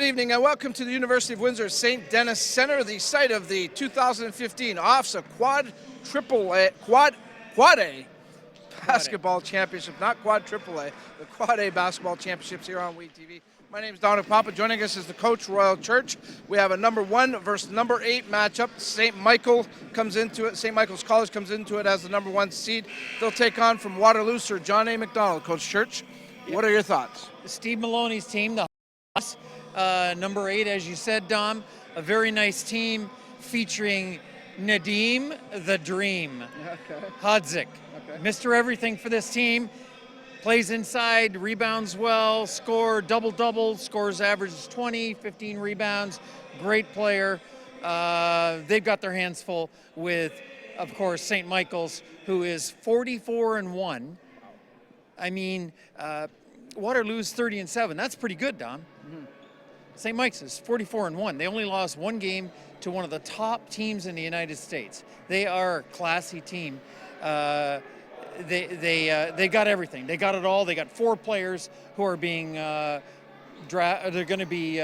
evening and welcome to the University of Windsor St. Denis Center, the site of the 2015 OFSAA Quad A Basketball Championship, not Quad AAA, the Quad A Basketball Championships here on WeTV. My name is Dominic Papa. Joining us is the coach, Royal Church. We have a number 1 versus number 8 matchup. St. Michael's College comes into it as the number 1 seed. They'll take on from Waterloo, Sir John A. MacDonald. Coach Church, what are your thoughts? Steve Maloney's team, the number 8, as you said, Dom, a very nice team featuring Nadim the Dream. Hodzik, Mr. Everything for this team. Plays inside, rebounds well, double-double, scores averages 20, 15 rebounds. Great player. They've got their hands full with, of course, St. Michael's, who is 44-1. I mean, Waterloo's 30-7. That's pretty good, Dom. St. Mike's is 44-1. They only lost 1 game to one of the top teams in the United States. They are a classy team. They got everything. They got it all. They got 4 players who are being They're going to be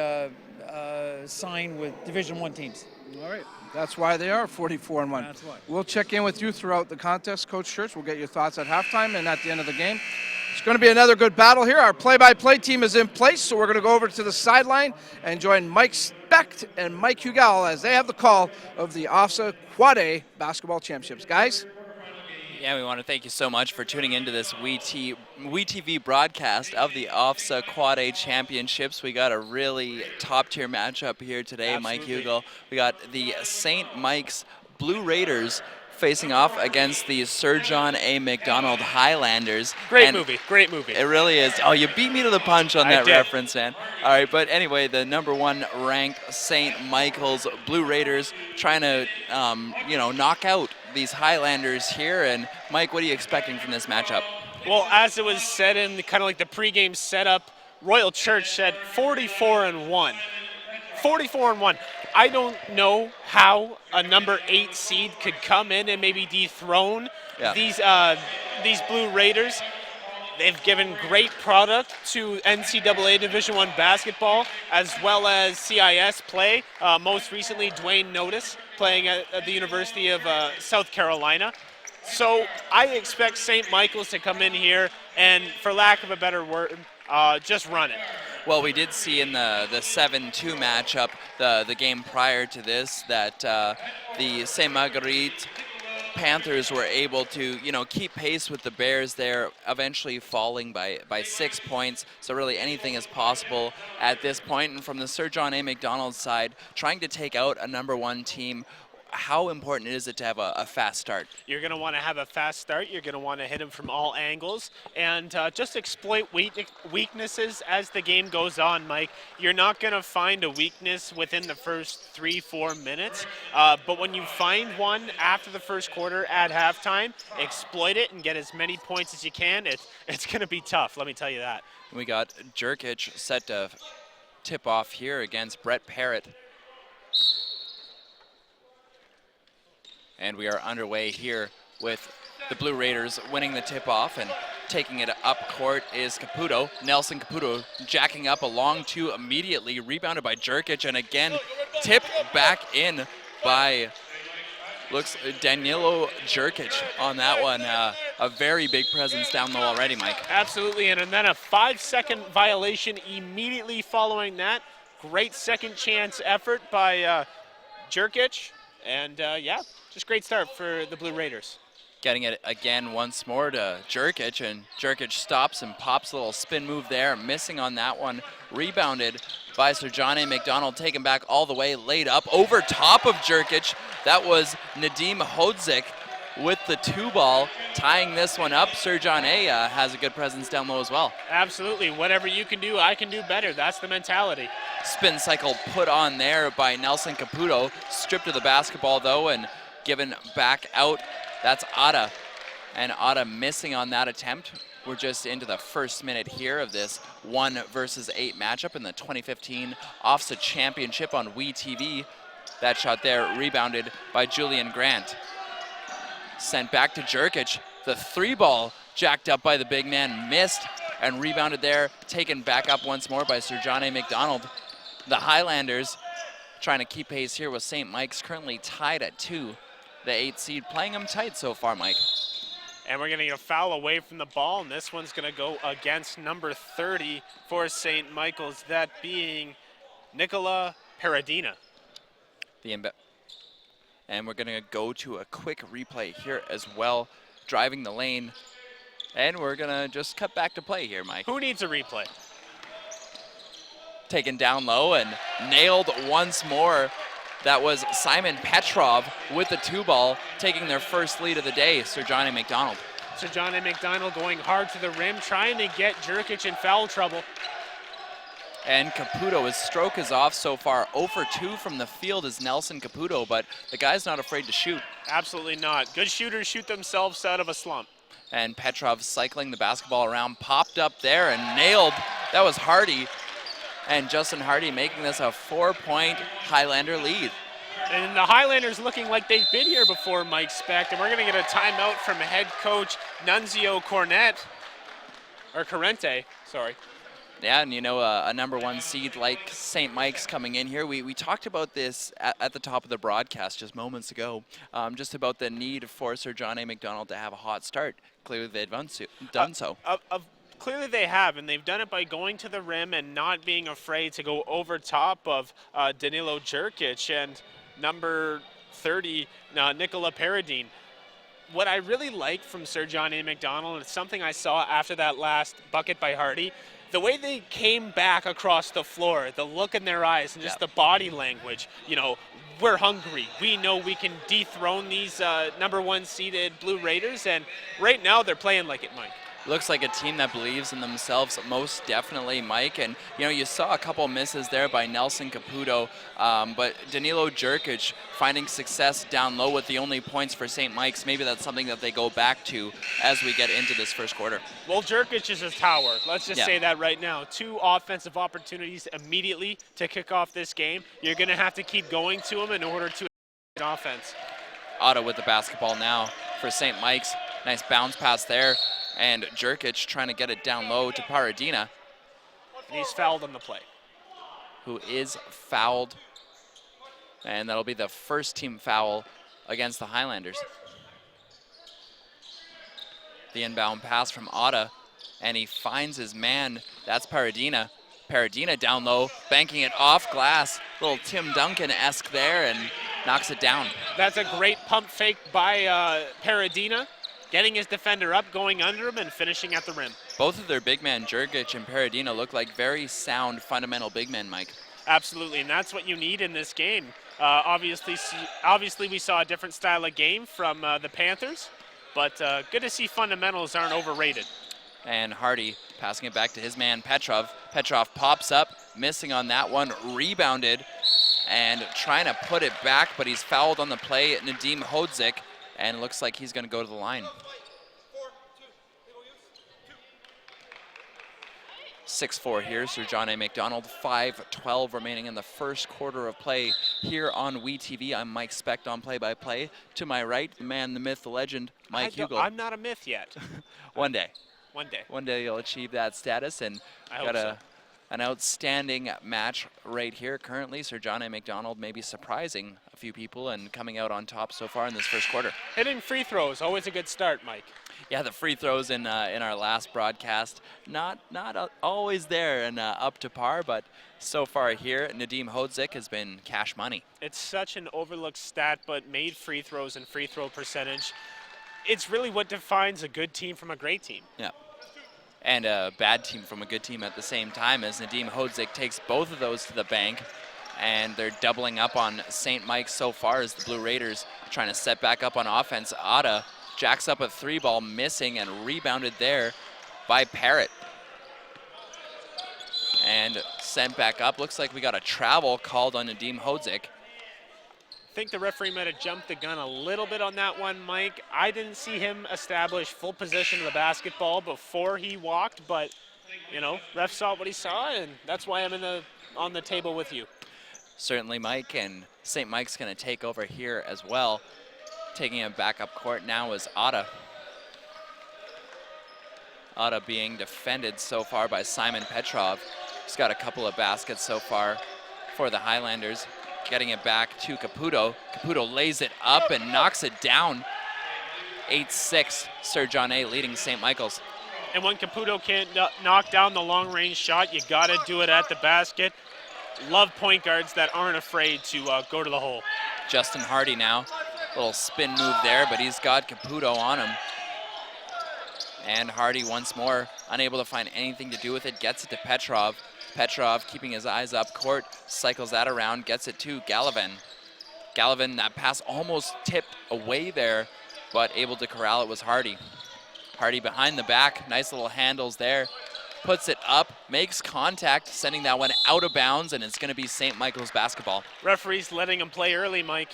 signed with Division I teams. All right. That's why they are 44-1. That's why. We'll check in with you throughout the contest, Coach Church. We'll get your thoughts at halftime and at the end of the game. It's going to be another good battle here. Our play-by-play team is in place, so we're going to go over to the sideline and join Mike Specht and Mike Hugal as they have the call of the OFSAA Quad A Basketball Championships. Guys? Yeah, we want to thank you so much for tuning into this WeTV broadcast of the OFSAA Quad A Championships. We got a really top-tier matchup here today, Absolutely. Mike Hugal. We got the St. Mike's Blue Raiders facing off against the Sir John A. MacDonald Highlanders. Great movie. It really is. Oh, you beat me to the punch on that reference, man. All right, but anyway, the number 1 ranked St. Michael's Blue Raiders trying to, knock out these Highlanders here. And Mike, what are you expecting from this matchup? Well, as it was said in kind of like the pregame setup, Royal Church said 44-1. 44-1. I don't know how a number 8 seed could come in and maybe dethrone these Blue Raiders. They've given great product to NCAA Division I basketball as well as CIS play. Most recently, Dwayne Notice playing at the University of South Carolina. So I expect St. Michael's to come in here and, for lack of a better word, just run it. Well, we did see in the 7-2 matchup, the game prior to this, that the Saint Marguerite Panthers were able to, keep pace with the Bears there, eventually falling by 6 points. So really anything is possible at this point. And from the Sir John A. MacDonald side, trying to take out a number 1 team, how important is it to have a fast start? You're going to want to have a fast start. You're going to want to hit them from all angles and just exploit weaknesses as the game goes on, Mike. You're not going to find a weakness within the first 3-4 minutes, but when you find one after the first quarter at halftime, exploit it and get as many points as you can. It's going to be tough, let me tell you that. We got Jerkic set to tip off here against Brett Parrott. And we are underway here with the Blue Raiders winning the tip-off, and taking it up court is Caputo. Nelson Caputo jacking up a long 2 immediately, rebounded by Jerkic, and again tipped back in by, Danilo Jerkic on that one. A very big presence down low already, Mike. Absolutely, and then a 5-second violation immediately following that. Great second chance effort by Jerkic, and just great start for the Blue Raiders. Getting it again once more to Jerkic, and Jerkic stops and pops a little spin move there, missing on that one. Rebounded by Sir John A. MacDonald, taken back all the way, laid up over top of Jerkic. That was Nadim Hodzik with the 2-ball, tying this one up. Sir John A. has a good presence down low as well. Absolutely. Whatever you can do, I can do better. That's the mentality. Spin cycle put on there by Nelson Caputo. Stripped of the basketball, though, and given back out. That's Ada. And Ada missing on that attempt. We're just into the first minute here of this 1 versus 8 matchup in the 2015 OFSAA Championship on WeTV. That shot there rebounded by Julian Grant. Sent back to Jerkic. The 3-ball jacked up by the big man, missed, and rebounded there, taken back up once more by Sir John A. MacDonald. The Highlanders trying to keep pace here with St. Mike's, currently tied at 2. The 8th seed playing them tight so far, Mike. And we're going to get a foul away from the ball, and this one's going to go against number 30 for St. Michael's, that being Nicola Paradina. And we're going to go to a quick replay here as well, driving the lane. And we're going to just cut back to play here, Mike. Who needs a replay? Taken down low and nailed once more. That was Simon Petrov with the 2-ball, taking their first lead of the day, Sir Johnny MacDonald. Sir Johnny MacDonald going hard to the rim, trying to get Jurkic in foul trouble. And Caputo, his stroke is off so far. 0 for 2 from the field is Nelson Caputo, but the guy's not afraid to shoot. Absolutely not. Good shooters shoot themselves out of a slump. And Petrov cycling the basketball around, popped up there and nailed. That was Hardy. And Justin Hardy making this a 4-point Highlander lead. And the Highlanders looking like they've been here before, Mike Specht. And we're going to get a timeout from head coach Nunzio Corrente, sorry. Yeah, and you know, a number 1 seed like St. Mike's coming in here. We talked about this at the top of the broadcast just moments ago, just about the need for Sir John A. MacDonald to have a hot start. Clearly they've done so. Clearly they have, and they've done it by going to the rim and not being afraid to go over top of Danilo Jurkic and number 30, Nicola Paradine. What I really like from Sir John A. MacDonald, and it's something I saw after that last bucket by Hardy, the way they came back across the floor, the look in their eyes, and just the body language. You know, we're hungry. We know we can dethrone these number 1 seeded Blue Raiders, and right now they're playing like it, Mike. Looks like a team that believes in themselves, most definitely, Mike. And, you know, you saw a couple misses there by Nelson Caputo, but Danilo Jurkic finding success down low with the only points for St. Mike's. Maybe that's something that they go back to as we get into this first quarter. Well, Jurkic is a tower. Let's just say that right now. 2 offensive opportunities immediately to kick off this game. You're going to have to keep going to him in order to offense. Otto with the basketball now for St. Mike's. Nice bounce pass there. And Jurkic trying to get it down low to Paradina. And he's fouled on the play. Who is fouled. And that'll be the first team foul against the Highlanders. The inbound pass from Otta. And he finds his man. That's Paradina. Paradina down low, banking it off glass. Little Tim Duncan-esque there, and knocks it down. That's a great pump fake by Paradina. Getting his defender up, going under him, and finishing at the rim. Both of their big men, Jurkic and Paradina, look like very sound, fundamental big men, Mike. Absolutely, and that's what you need in this game. Obviously, we saw a different style of game from the Panthers, but good to see fundamentals aren't overrated. And Hardy passing it back to his man, Petrov. Petrov pops up, missing on that one, rebounded, and trying to put it back, but he's fouled on the play, Nadim Hodzik. And it looks like he's going to go to the line. 6-4 here, Sir John A. MacDonald. 5:12 remaining in the first quarter of play here on WeTV. I'm Mike Specht on play-by-play. To my right, the man, the myth, the legend, Mike Hugel. I'm not a myth yet. One day. One day. One day you'll achieve that status. And I hope so. An outstanding match right here currently. Sir John A. MacDonald maybe surprising a few people and coming out on top so far in this first quarter. Hitting free throws, always a good start, Mike. Yeah, the free throws in our last broadcast, not always there and up to par, but so far here, Nadim Hodzik has been cash money. It's such an overlooked stat, but made free throws and free throw percentage, it's really what defines a good team from a great team. Yeah. And a bad team from a good team at the same time, as Nadim Hodzik takes both of those to the bank. And they're doubling up on St. Mike's so far as the Blue Raiders trying to set back up on offense. Otta jacks up a 3-ball, missing, and rebounded there by Parrott. And sent back up. Looks like we got a travel called on Nadim Hodzik. I think the referee might have jumped the gun a little bit on that one, Mike. I didn't see him establish full possession of the basketball before he walked, but, you know, ref saw what he saw, and that's why I'm on the table with you. Certainly, Mike, and St. Mike's going to take over here as well. Taking him back up court now is Otta. Otta being defended so far by Simon Petrov. He's got a couple of baskets so far. for the Highlanders. Getting it back to Caputo. Caputo lays it up and knocks it down. 8-6, Sir John A. leading St. Michael's. And when Caputo can't knock down the long-range shot, you got to do it at the basket. Love point guards that aren't afraid to go to the hole. Justin Hardy now. Little spin move there, but he's got Caputo on him. And Hardy once more, unable to find anything to do with it, gets it to Petrov. Petrov keeping his eyes up court, cycles that around, gets it to Gallivan. Gallivan, that pass almost tipped away there, but able to corral it was Hardy. Hardy behind the back, nice little handles there. Puts it up, makes contact, sending that one out of bounds, and it's going to be St. Michael's basketball. Referee's letting him play early, Mike.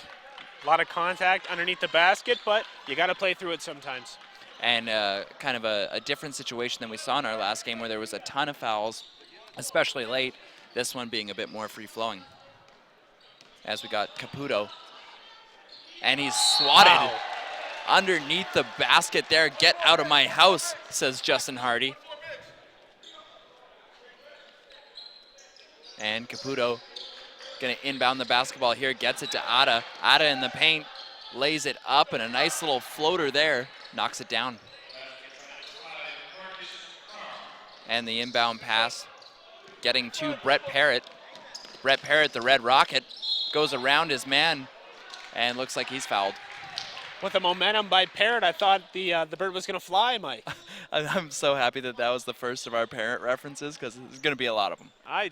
A lot of contact underneath the basket, but you got to play through it sometimes. And kind of a different situation than we saw in our last game where there was a ton of fouls, especially late. This one being a bit more free-flowing. As we got Caputo. And he's swatted underneath the basket there. Get out of my house, says Justin Hardy. And Caputo gonna inbound the basketball here, gets it to Ada. Ada in the paint, lays it up, and a nice little floater there, knocks it down. And the inbound pass getting to Brett Parrott. Brett Parrott, the Red Rocket, goes around his man and looks like he's fouled. With the momentum by Parrott, I thought the bird was gonna fly, Mike. I'm so happy that that was the first of our Parrott references because there's gonna be a lot of them. I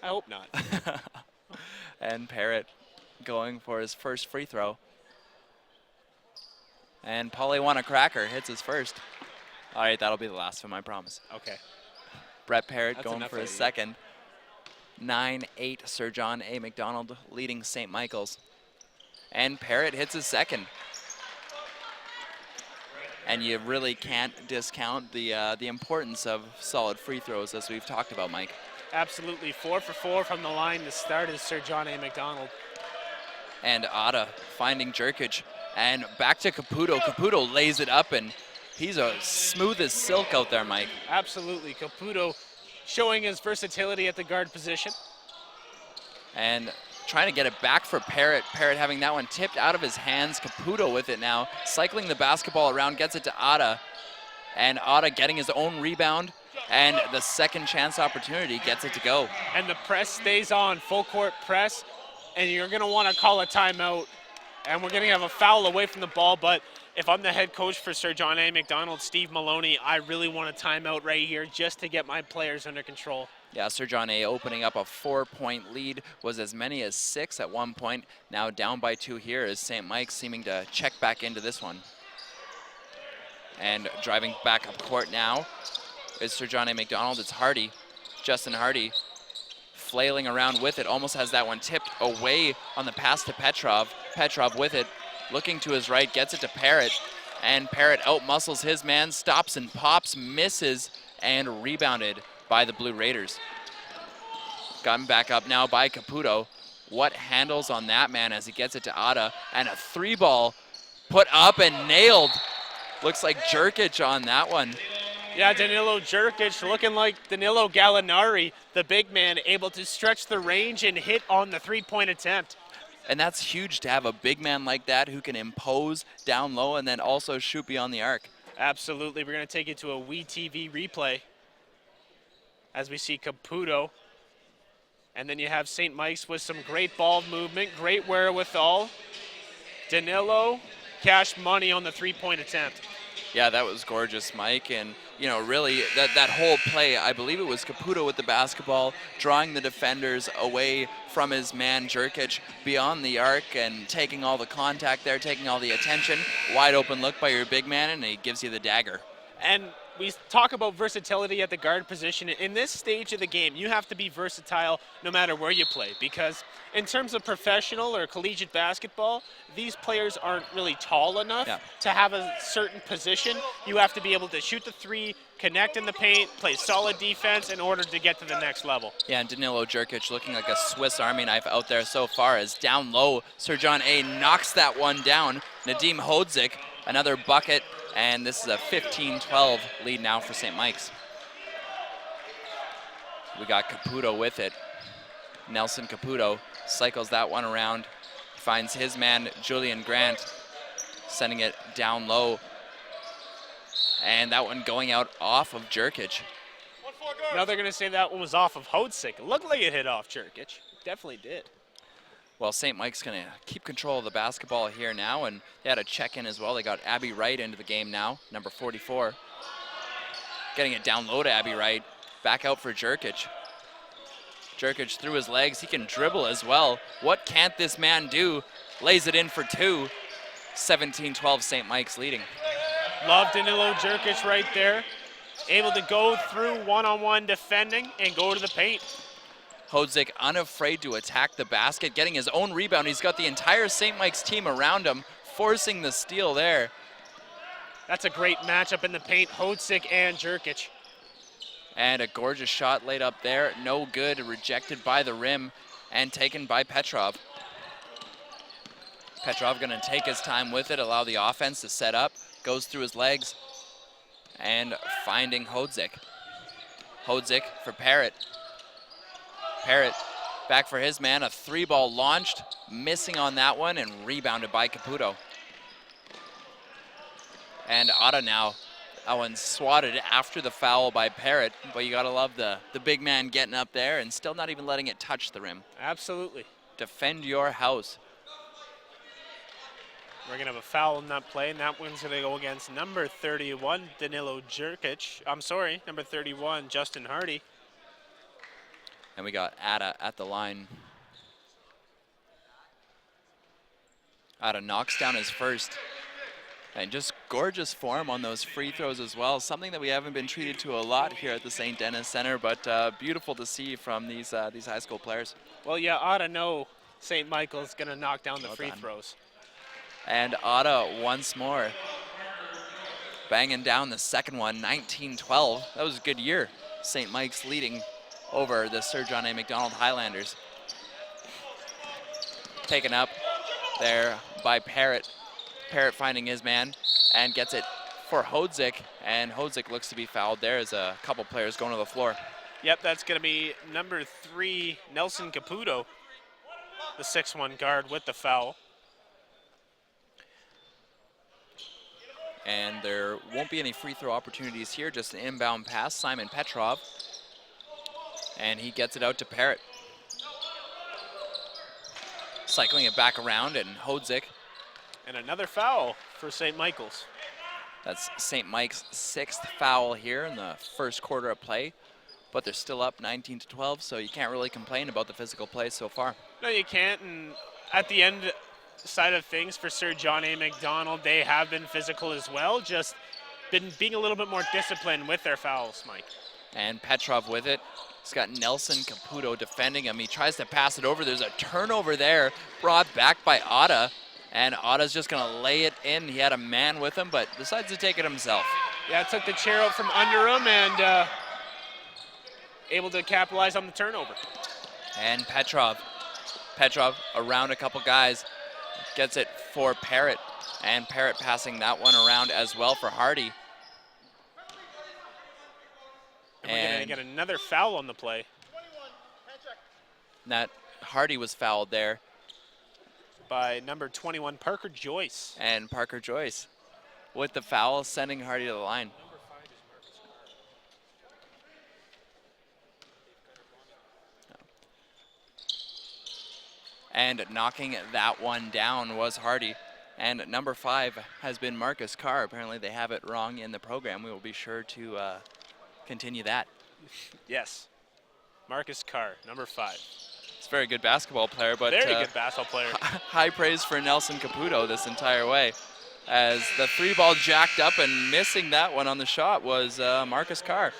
hope not. And Parrott going for his first free throw. And Polywana Cracker hits his first. All right, that'll be the last of him, I promise. Okay. Brett Parrott That's going for his second. 9-8, Sir John A. MacDonald leading St. Michael's. And Parrott hits his second. And you really can't discount the importance of solid free throws, as we've talked about, Mike. Absolutely, 4 for 4 from the line to start is Sir John A. MacDonald. And Ada finding Jerkic. And back to Caputo. Caputo lays it up, and he's a smooth as silk out there, Mike. Absolutely, Caputo showing his versatility at the guard position. And trying to get it back for Parrott. Parrott having that one tipped out of his hands. Caputo with it now, cycling the basketball around, gets it to Ada. And Ada getting his own rebound. And the second chance opportunity gets it to go. And the press stays on, full court press, and you're gonna wanna call a timeout. And we're gonna have a foul away from the ball, but if I'm the head coach for Sir John A. MacDonald, Steve Maloney, I really want a timeout right here just to get my players under control. Yeah, Sir John A. opening up a 4-point lead, was as many as 6 at one point. Now down by 2 here is St. Mike's seeming to check back into this one. And driving back up court now is Sir John A. MacDonald. It's Hardy, Justin Hardy, flailing around with it. Almost has that one tipped away on the pass to Petrov. Petrov with it, looking to his right, gets it to Parrott. And Parrott outmuscles his man, stops and pops, misses, and rebounded by the Blue Raiders. Gotten back up now by Caputo. What handles on that man as he gets it to Ada. And a 3-ball put up and nailed. Looks like Jerkic on that one. Yeah, Danilo Jerkic looking like Danilo Gallinari, the big man, able to stretch the range and hit on the 3-point attempt. And that's huge to have a big man like that who can impose down low and then also shoot beyond the arc. Absolutely. We're going to take it to a WeTV replay as we see Caputo. And then you have St. Mike's with some great ball movement, great wherewithal. Danilo, cash money on the 3-point attempt. Yeah, that was gorgeous, Mike. And, you know, really, that whole play, I believe it was Caputo with the basketball, drawing the defenders away from his man, Jerkic, beyond the arc and taking all the contact there, taking all the attention. Wide open look by your big man, and he gives you the dagger. And we talk about versatility at the guard position. In this stage of the game, you have to be versatile no matter where you play, because in terms of professional or collegiate basketball, these players aren't really tall enough to have a certain position. You have to be able to shoot the 3, connect in the paint, play solid defense in order to get to the next level. Yeah, and Danilo Jerkic looking like a Swiss Army knife out there so far, as down low, Sir John A. knocks that one down. Nadim Hodzik, another bucket, and this is a 15-12 lead now for St. Mike's. We got Caputo with it. Nelson Caputo cycles that one around, finds his man Julian Grant, sending it down low. And that one going out off of Jerkic. Now they're going to say that one was off of Hodzic. It looked like it hit off Jerkic. Definitely did. Well, St. Mike's going to keep control of the basketball here now, and they had a check-in as well. They got Abby Wright into the game now, number 44. Getting it down low to Abby Wright. Back out for Jerkic. Jerkic through his legs. He can dribble as well. What can't this man do? Lays it in for two. 17-12, St. Mike's leading. Love Danilo Jerkic right there. Able to go through one-on-one defending and go to the paint. Hodzic unafraid to attack the basket, getting his own rebound. He's got the entire St. Mike's team around him, forcing the steal there. That's a great matchup in the paint, Hodzic and Jerkic. And a gorgeous shot laid up there. No good, rejected by the rim and taken by Petrov. Petrov gonna take his time with it, allow the offense to set up, goes through his legs, and finding Hodzic. Hodzic for Parrott. Parrott back for his man, a three-ball launched, missing on that one and rebounded by Caputo. And Otta now, that one swatted after the foul by Parrott, but you gotta love the big man getting up there and still not even letting it touch the rim. Absolutely. Defend your house. We're gonna have a foul in that play, and that one's gonna go against number 31, Danilo Jerkic. I'm sorry, number 31, Justin Hardy. And we got Ada at the line. Ada knocks down his first. And just gorgeous form on those free throws as well. Something that we haven't been treated to a lot here at the St. Denis Center, but beautiful to see from these high school players. Well, yeah, ought to know St. Michael's gonna knock down the Well free done. throws. And Otta once more banging down the second one, 19-12. That was a good year. St. Mike's leading over the Sir John A. MacDonald Highlanders. Taken up there by Parrott. Parrott finding his man and gets it for Hodzic, and Hodzic looks to be fouled there as a couple players going to the floor. Yep, that's gonna be number 3, Nelson Caputo, the 6'1" guard with the foul. And there won't be any free throw opportunities here, just an inbound pass, Simon Petrov. And he gets it out to Parrott. Cycling it back around, and Hodzic. And another foul for St. Michael's. That's St. Mike's 6th foul here in the first quarter of play. But they're still up 19-12, so you can't really complain about the physical play so far. No, you can't, and at the end side of things for Sir John A. MacDonald, they have been physical as well, just been being a little bit more disciplined with their fouls, Mike. And Petrov with it. He's got Nelson Caputo defending him. He tries to pass it over. There's a turnover there, brought back by Otta. And Otta's just gonna lay it in. He had a man with him, but decides to take it himself. Yeah, took the chair out from under him and able to capitalize on the turnover. And Petrov around a couple guys, gets it for Parrott. And Parrott passing that one around as well for Hardy. And we're gonna get another foul on the play. That Hardy was fouled there. By number 21, Parker Joyce. And Parker Joyce with the foul, sending Hardy to the line. And knocking that one down was Hardy. And number 5 has been Marcus Carr. Apparently they have it wrong in the program. We will be sure to continue that. Yes, Marcus Carr, number 5. It's a very good basketball player, but very good basketball player. High praise for Nelson Caputo this entire way, as the 3-ball jacked up and missing that one on the shot was Marcus Carr.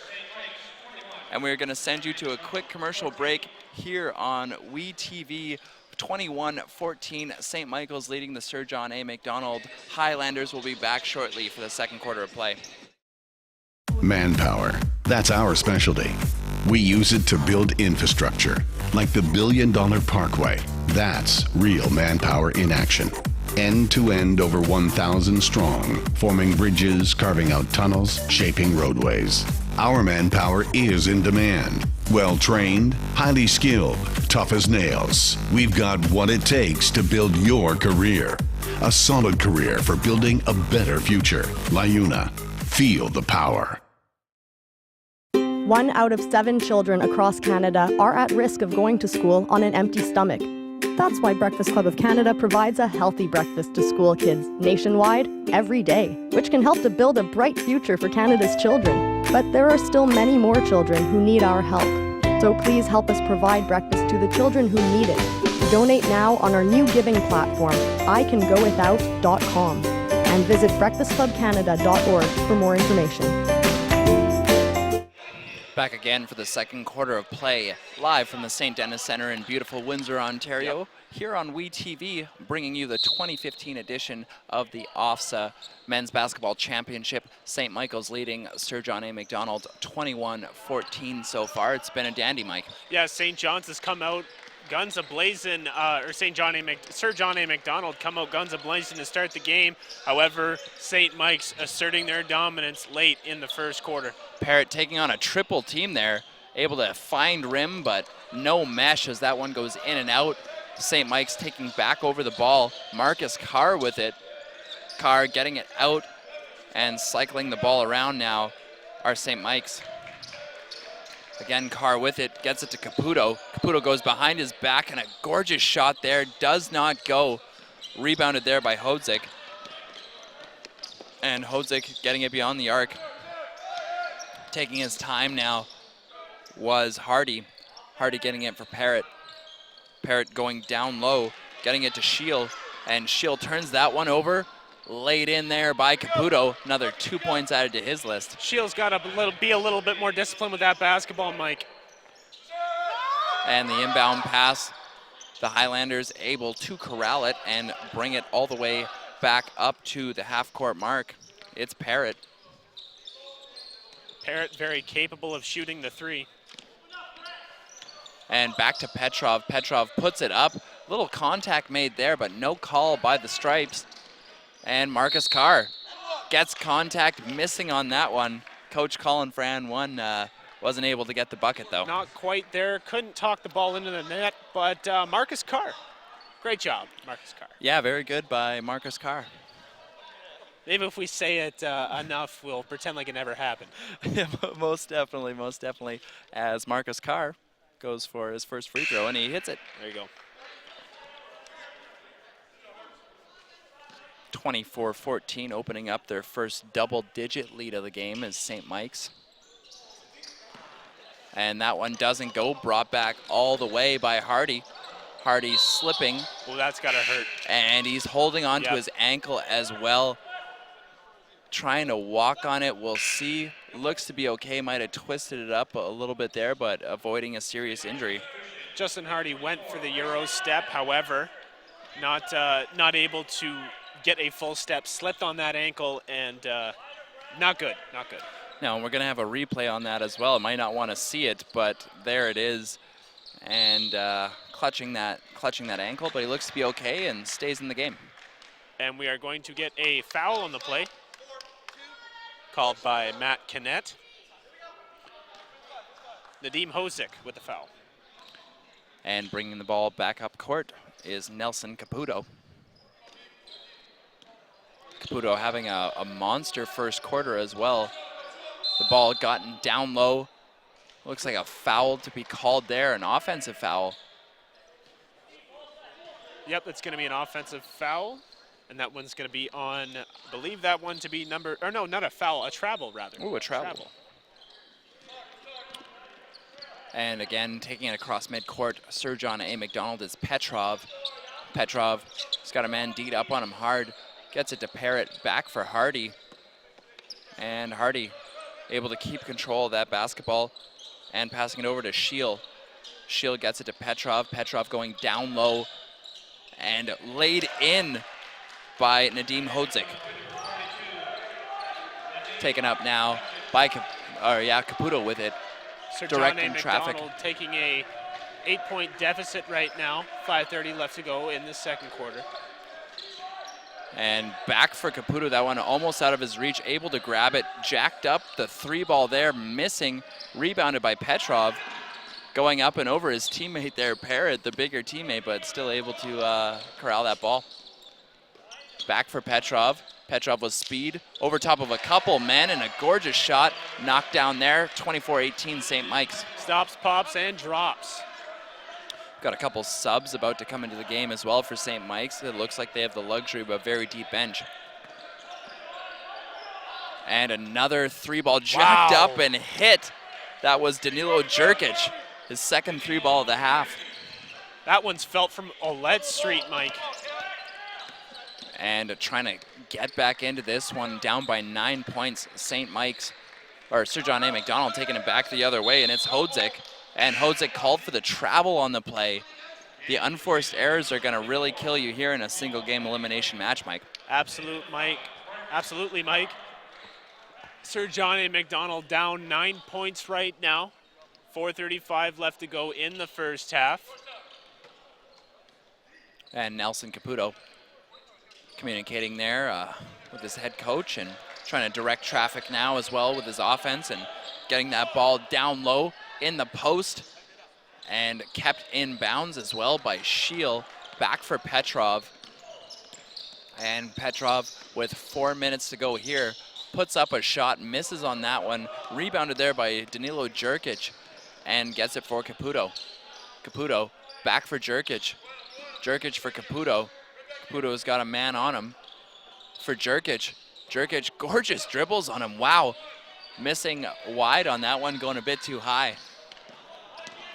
And we're going to send you to a quick commercial break here on WeTV. 21-14, St. Michael's leading the Sir John A. MacDonald Highlanders. Will be back shortly for the second quarter of play. Manpower. That's our specialty. We use it to build infrastructure, like the $1 billion Parkway. That's real manpower in action. End to end, over 1,000 strong, forming bridges, carving out tunnels, shaping roadways. Our manpower is in demand. Well trained, highly skilled, tough as nails. We've got what it takes to build your career. A solid career for building a better future. LiUNA. Feel the power. 1 out of 7 children across Canada are at risk of going to school on an empty stomach. That's why Breakfast Club of Canada provides a healthy breakfast to school kids nationwide every day, which can help to build a bright future for Canada's children. But there are still many more children who need our help. So please help us provide breakfast to the children who need it. Donate now on our new giving platform, ICanGoWithout.com, and visit breakfastclubcanada.org for more information. Back again for the second quarter of play, live from the St. Denis Centre in beautiful Windsor, Ontario. Here on WeTV, bringing you the 2015 edition of the OFSAA Men's Basketball Championship. St. Michael's leading Sir John A. MacDonald 21-14 so far. It's been a dandy, Mike. Yeah, St. John's has come out guns a-blazing, Sir John A. MacDonald come out guns a-blazing to start the game. However, St. Mike's asserting their dominance late in the first quarter. Parrott taking on a triple team there, able to find rim, but no mesh as that one goes in and out. St. Mike's taking back over the ball. Marcus Carr with it. Carr getting it out and cycling the ball around now are St. Mike's. Again, Carr with it, gets it to Caputo. Caputo goes behind his back, and a gorgeous shot there. Does not go. Rebounded there by Hodzik. And Hodzik getting it beyond the arc. Taking his time now was Hardy. Hardy getting it for Parrott. Parrott going down low, getting it to Shield. And Shield turns that one over. Laid in there by Caputo. Another 2 points added to his list. Shield's got to be a little bit more disciplined with that basketball, Mike. And the inbound pass, the Highlanders able to corral it and bring it all the way back up to the half-court mark. It's Parrott. Parrott very capable of shooting the three. And back to Petrov. Petrov puts it up. Little contact made there, but no call by the Stripes. And Marcus Carr gets contact, missing on that one. Coach Colin Fran wasn't able to get the bucket, though. Not quite there. Couldn't talk the ball into the net, but Marcus Carr. Great job, Marcus Carr. Yeah, very good by Marcus Carr. Maybe if we say it enough, we'll pretend like it never happened. Yeah, most definitely. As Marcus Carr goes for his first free throw, and he hits it. There you go. 24-14, opening up their first double-digit lead of the game is St. Mike's. And that one doesn't go, brought back all the way by Hardy. Hardy slipping. Well, that's got to hurt. And he's holding on to his ankle as well. Trying to walk on it, we'll see. Looks to be okay, might have twisted it up a little bit there, but avoiding a serious injury. Justin Hardy went for the Euro step, however, not able to get a full step, slipped on that ankle, and not good. Now, we're going to have a replay on that as well. Might not want to see it, but there it is. And clutching that ankle, but he looks to be okay and stays in the game. And we are going to get a foul on the play, called by Matt Kinnett. Nadim Hozik with the foul. And bringing the ball back up court is Nelson Caputo. Caputo having a monster first quarter as well. The ball gotten down low. Looks like a foul to be called there, an offensive foul. Yep, it's going to be an offensive foul. And that one's going to be on, I believe that one to be not a foul, a travel rather. Ooh, a travel. And again, taking it across midcourt, Sir John A. MacDonald is Petrov. Petrov has got a man D'd up on him hard. Gets it to Parrott, back for Hardy. And Hardy able to keep control of that basketball and passing it over to Shield. Shield gets it to Petrov. Petrov going down low and laid in by Nadim Hozik. Taken up now by Caputo with it. Sir Directing John A. traffic. MacDonald taking a 8-point deficit right now. 5:30 left to go in the second quarter. And back for Caputo, that one almost out of his reach, able to grab it, jacked up the three ball there, missing, rebounded by Petrov. going up and over his teammate there, Parrott, the bigger teammate, but still able to corral that ball. Back for Petrov. Petrov with speed over top of a couple men and a gorgeous shot knocked down there. 24-18 St. Mike's. Stops, pops, and drops. Got a couple subs about to come into the game as well for St. Mike's. It looks like they have the luxury of a very deep bench. And another three ball jacked up and hit. That was Danilo Jerkic, his second three ball of the half. That one's felt from Olet Street, Mike. And trying to get back into this one, down by 9 points. St. Mike's, or Sir John A. MacDonald taking it back the other way, and it's Hodzik. And Hodzik called for the travel on the play. The unforced errors are going to really kill you here in a single game elimination match, Mike. Absolutely, Mike. Sir John A. MacDonald down 9 points right now. 4:35 left to go in the first half. And Nelson Caputo communicating there with his head coach and trying to direct traffic now as well with his offense and getting that ball down low in the post and kept in bounds as well by Scheel. Back for Petrov. And Petrov with 4 minutes to go here puts up a shot, misses on that one, rebounded there by Danilo Jerkic and gets it for Caputo. Caputo back for Jerkic. Jerkic for Caputo. Caputo's got a man on him for Jerkic. Jerkic, gorgeous dribbles on him. Wow. Missing wide on that one, going a bit too high.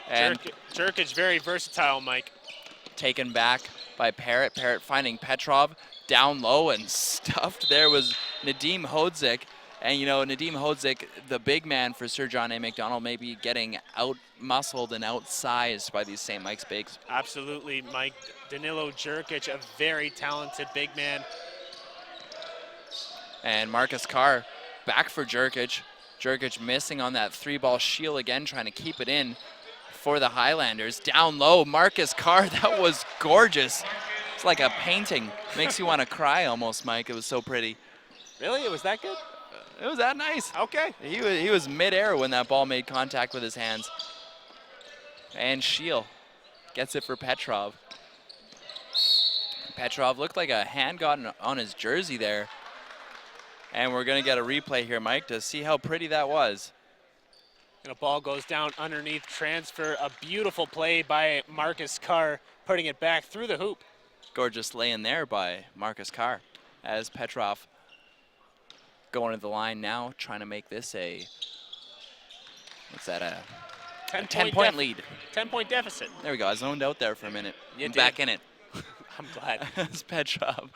And Jerkic very versatile, Mike. Taken back by Parrott. Parrott finding Petrov down low and stuffed. There was Nadim Hodzik. And you know, Nadim Hodzik, the big man for Sir John A. MacDonald, may be getting out-muscled and outsized by these St. Mike's bigs. Absolutely, Mike. Danilo Jerkic, a very talented big man. And Marcus Carr back for Jerkic. Jerkic missing on that three ball. Scheel again trying to keep it in for the Highlanders. Down low, Marcus Carr, that was gorgeous. It's like a painting. Makes you want to cry almost, Mike. It was so pretty. Really? It was that good? It was that nice. Okay. He was midair when that ball made contact with his hands. And Scheel gets it for Petrov. Petrov looked like a hand got on his jersey there. And we're going to get a replay here, Mike, to see how pretty that was. And a ball goes down underneath, transfer. A beautiful play by Marcus Carr, putting it back through the hoop. Gorgeous lay in there by Marcus Carr as Petrov going to the line now, trying to make this a, what's that, a 10-point lead. 10-point deficit. There we go. I zoned out there for a minute. You I'm did. back in it. I'm glad. As Petrov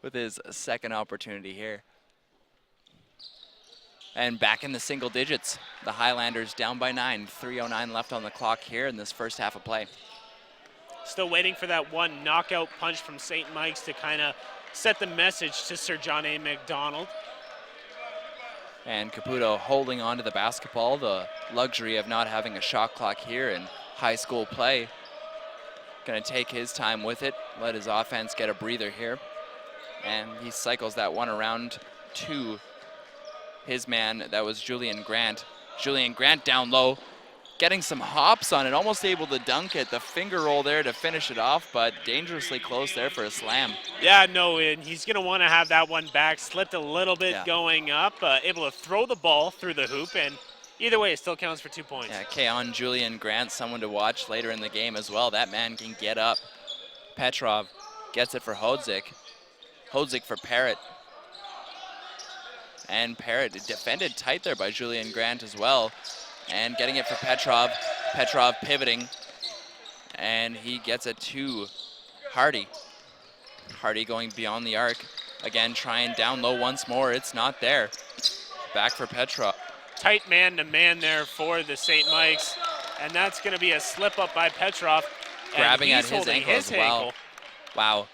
with his second opportunity here. And back in the single digits. The Highlanders down by 9. 3:09 left on the clock here in this first half of play. Still waiting for that one knockout punch from St. Mike's to kind of set the message to Sir John A. MacDonald. And Caputo holding on to the basketball, the luxury of not having a shot clock here in high school play. Gonna take his time with it, let his offense get a breather here. And he cycles that one around to his man, that was Julian Grant. Julian Grant down low, getting some hops on it, almost able to dunk it. The finger roll there to finish it off, but dangerously close there for a slam. Yeah, no, and he's going to want to have that one back. Slipped a little bit going up, able to throw the ball through the hoop, and either way, it still counts for 2 points. Yeah, Keon Julian Grant, someone to watch later in the game as well. That man can get up. Petrov gets it for Hodzik. Hodzik for Parrott. And Parrott defended tight there by Julian Grant as well. And getting it for Petrov. Petrov pivoting. And he gets it to Hardy. Hardy going beyond the arc. Again, trying down low once more. It's not there. Back for Petrov. Tight man-to-man there for the St. Mike's. And that's going to be a slip-up by Petrov. Grabbing at his ankle as well. Wow.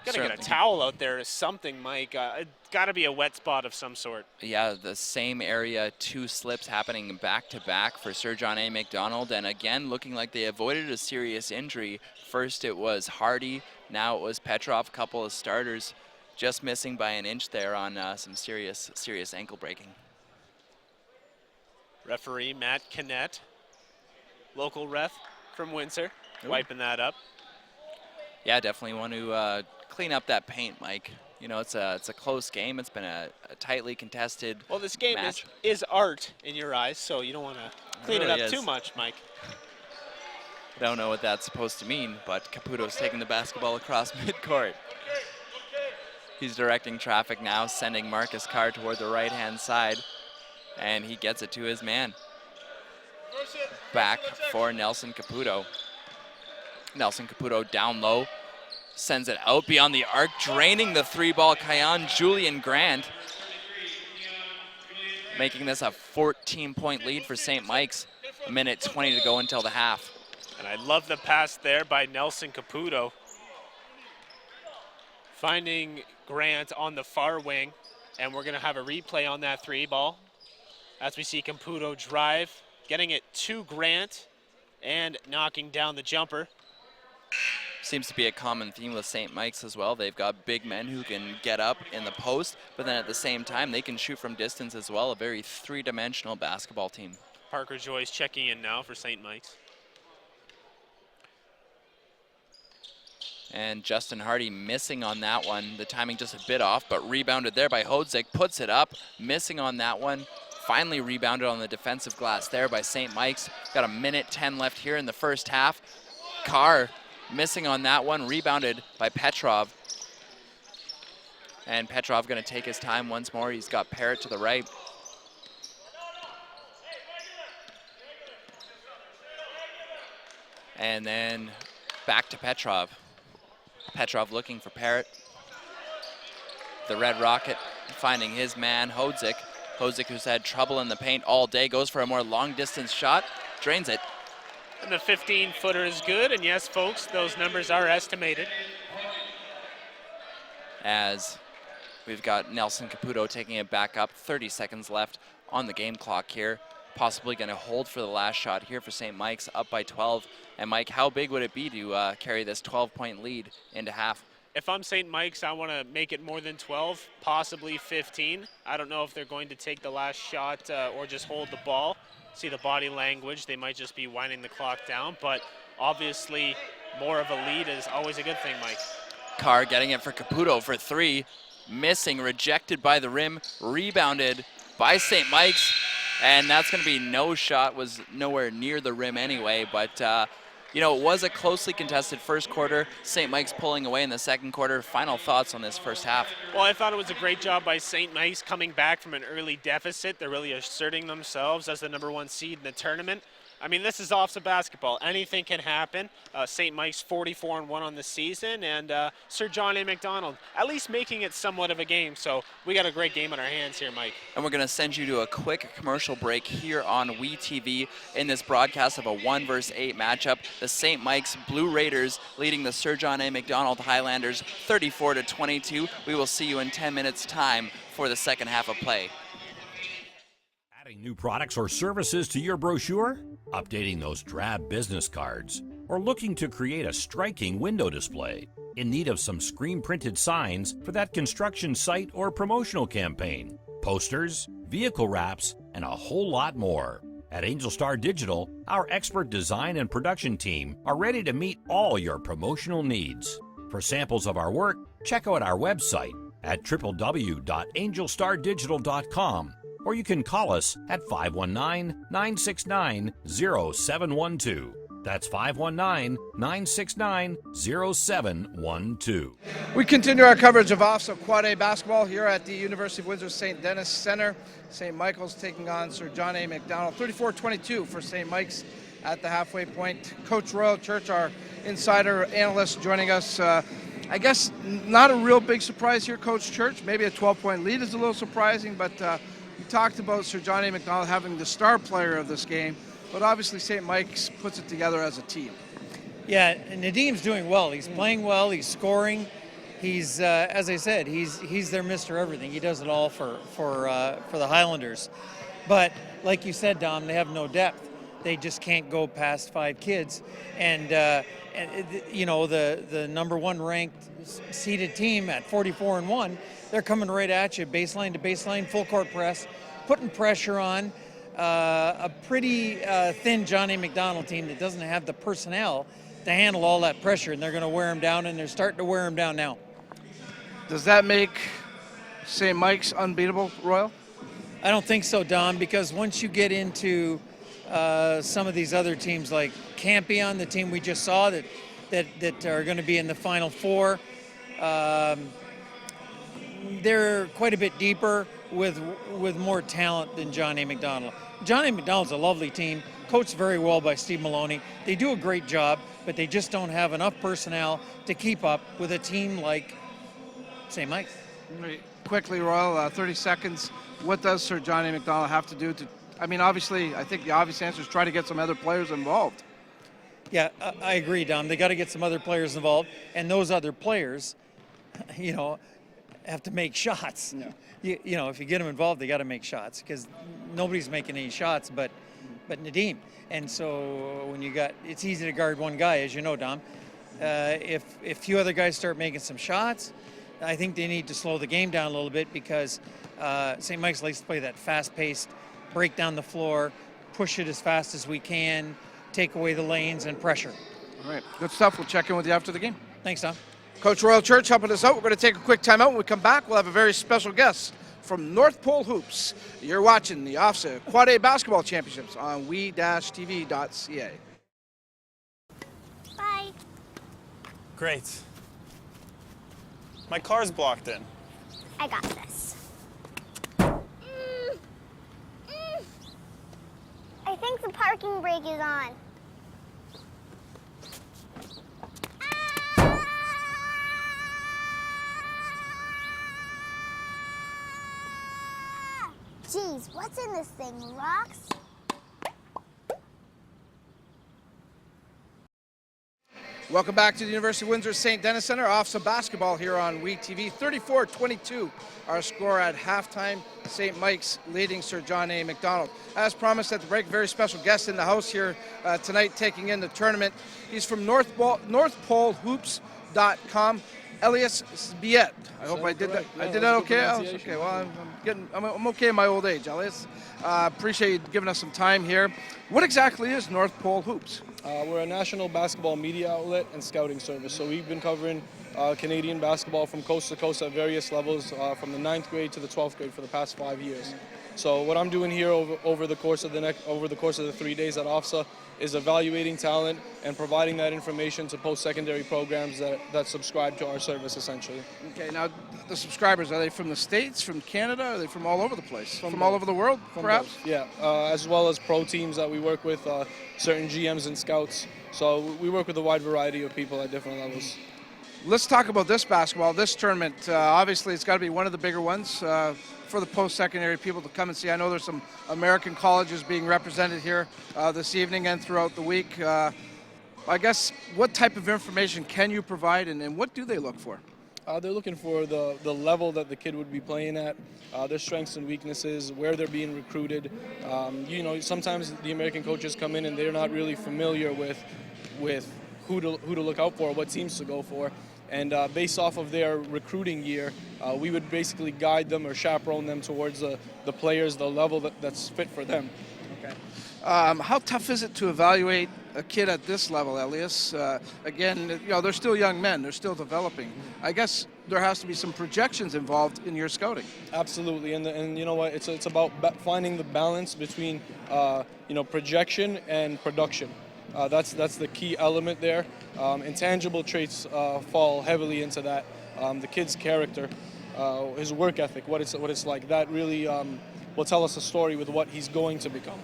Got to get a towel out there or something, Mike. It's got to be a wet spot of some sort. Yeah, the same area, 2 slips happening back-to-back for Sir John A. MacDonald. And again, looking like they avoided a serious injury. First it was Hardy, now it was Petrov, couple of starters just missing by an inch there on some serious ankle breaking. Referee Matt Kinnett, local ref from Windsor, wiping that up. Yeah, definitely want to clean up that paint, Mike. You know, it's a close game. It's been a tightly contested Well, this game match. is art in your eyes, so you don't want to clean it really up is. too much, Mike. Don't know what that's supposed to mean, but Caputo's taking the basketball across midcourt. He's directing traffic now, sending Marcus Carr toward the right-hand side, and he gets it to his man. Back for Nelson Caputo. Nelson Caputo down low, sends it out beyond the arc, draining the three-ball Kion Julian Grant, making this a 14-point lead for St. Mike's. A minute 20 to go until the half. And I love the pass there by Nelson Caputo, finding Grant on the far wing, and we're going to have a replay on that three ball as we see Caputo drive, getting it to Grant and knocking down the jumper. Seems to be a common theme with St. Mike's as well. They've got big men who can get up in the post, but then at the same time they can shoot from distance as well. A very three-dimensional basketball team. Parker Joyce checking in now for St. Mike's. And Justin Hardy missing on that one. The timing just a bit off, but rebounded there by Hodzik. Puts it up, missing on that one. Finally rebounded on the defensive glass there by St. Mike's. Got a minute 10 left here in the first half. Carr missing on that one, rebounded by Petrov. And Petrov going to take his time once more. He's got Parrott to the right. And then back to Petrov. Petrov looking for Parrott. The Red Rocket finding his man, Hodzik. Hodzik, who's had trouble in the paint all day, goes for a more long-distance shot, drains it. And the 15-footer is good, and yes, folks, those numbers are estimated. As we've got Nelson Caputo taking it back up, 30 seconds left on the game clock here. Possibly going to hold for the last shot here for St. Mike's, up by 12. And Mike, how big would it be to carry this 12-point lead into half? If I'm St. Mike's, I want to make it more than 12, possibly 15. I don't know if they're going to take the last shot or just hold the ball. See the body language, they might just be winding the clock down, but obviously more of a lead is always a good thing, Mike. Carr getting it for Caputo for three, missing, rejected by the rim, rebounded by St. Mike's, and that's going to be no shot, was nowhere near the rim anyway, but you know, it was a closely contested first quarter. St. Mike's pulling away in the second quarter. Final thoughts on this first half? Well, I thought it was a great job by St. Mike's coming back from an early deficit. They're really asserting themselves as the #1 seed in the tournament. I mean, this is OFSAA basketball. Anything can happen. St. Mike's 44-1 on the season, and Sir John A. MacDonald at least making it somewhat of a game. So we got a great game on our hands here, Mike. And we're going to send you to a quick commercial break here on WeTV in this broadcast of a 1-versus-8 matchup. The St. Mike's Blue Raiders leading the Sir John A. MacDonald Highlanders 34-22. We will see you in 10 minutes' time for the second half of play. Adding new products or services to your brochure? Updating those drab business cards? Or looking to create a striking window display? In need of some screen-printed signs for that construction site or promotional campaign? Posters, vehicle wraps, and a whole lot more. At Angel Star Digital, our expert design and production team are ready to meet all your promotional needs. For samples of our work, check out our website at www.angelstardigital.com. Or you can call us at 519-969-0712. That's 519-969-0712. We continue our coverage of OFSAA Quad A basketball here at the University of Windsor St. Denis Center. St. Michael's taking on Sir John A. MacDonald, 34-22 for St. Mike's at the halfway point. Coach Royal Church, our insider analyst, joining us. I guess not a real big surprise here, Coach Church. Maybe a 12-point lead is a little surprising, but we talked about Sir John A. MacDonald having the star player of this game, but obviously St. Mike's puts it together as a team. Yeah, and Nadim's doing well. He's playing well. He's scoring. He's, as I said, he's their Mr. Everything. He does it all for the Highlanders. But like you said, Dom, they have no depth. They just can't go past 5 kids. And you know, the #1 ranked seeded team at 44-1, they're coming right at you, baseline to baseline, full court press, putting pressure on. a pretty thin Johnny MacDonald team that doesn't have the personnel to handle all that pressure, and they're going to wear him down, and they're starting to wear him down now. Does that make St. Mike's unbeatable, Royal? I don't think so, Dom, because once you get into some of these other teams like Campion, the team we just saw that are going to be in the Final Four, they're quite a bit deeper with more talent than Johnny MacDonald. Johnny MacDonald's a lovely team, coached very well by Steve Maloney. They do a great job, but they just don't have enough personnel to keep up with a team like St. Mike's. Quickly, Royal, 30 seconds. What does Sir Johnny MacDonald have to do to, I mean, obviously, I think the obvious answer is try to get some other players involved. Yeah, I agree, Dom. They got to get some other players involved, and those other players, you know, have to make shots. Yeah. You know, if you get them involved, they got to make shots because nobody's making any shots but Nadeem. And so when you got, it's easy to guard one guy, as you know, Dom. If few other guys start making some shots, I think they need to slow the game down a little bit because St. Mike's likes to play that fast-paced, break down the floor, push it as fast as we can, take away the lanes and pressure. All right, good stuff. We'll check in with you after the game. Thanks, Tom. Coach Royal Church helping us out. We're going to take a quick time out. When we come back, we'll have a very special guest from North Pole Hoops. You're watching the OFSAA Quad A Basketball Championships on we-tv.ca. Bye. Great. My car's blocked in. I got this. I think the parking brake is on. Geez, what's in this thing? Rocks? Welcome back to the University of Windsor St. Denis Center. OFSAA basketball here on WeTV. 34-22, our score at halftime. St. Mike's leading Sir John A. MacDonald. As promised at the break, very special guest in the house here tonight taking in the tournament. He's from NorthPoleHoops.com. Elias Sbiet. I hope I did that. I did that okay. Okay. Well, I'm okay in my old age, Elias. Appreciate you giving us some time here. What exactly is North Pole Hoops? We're a national basketball media outlet and scouting service. So we've been covering Canadian basketball from coast to coast at various levels, from the 9th grade to the 12th grade for the past 5 years. So what I'm doing here over the course of the 3 days at OFSAA is evaluating talent and providing that information to post-secondary programs that subscribe to our service, essentially. Okay, now the subscribers, are they from the States, from Canada, or are they from all over the place? From all over the world, perhaps? Both. Yeah, as well as pro teams that we work with, certain GMs and scouts. So we work with a wide variety of people at different levels. Let's talk about this basketball, this tournament. Obviously, it's got to be one of the bigger ones for the post-secondary people to come and see. I know there's some American colleges being represented here this evening and throughout the week. I guess, what type of information can you provide, and what do they look for? They're looking for the level that the kid would be playing at, their strengths and weaknesses, where they're being recruited. You know, sometimes the American coaches come in and they're not really familiar with who to look out for, what teams to go for. And based off of their recruiting year, we would basically guide them or chaperone them towards the players, the level that's fit for them. Okay. How tough is it to evaluate a kid at this level, Elias? Again, you know, they're still young men. They're still developing. I guess there has to be some projections involved in your scouting. Absolutely, and you know what? It's about finding the balance between you know, projection and production. That's the key element there. Intangible traits fall heavily into that. The kid's character, his work ethic, what it's like. That really will tell us a story with what he's going to become.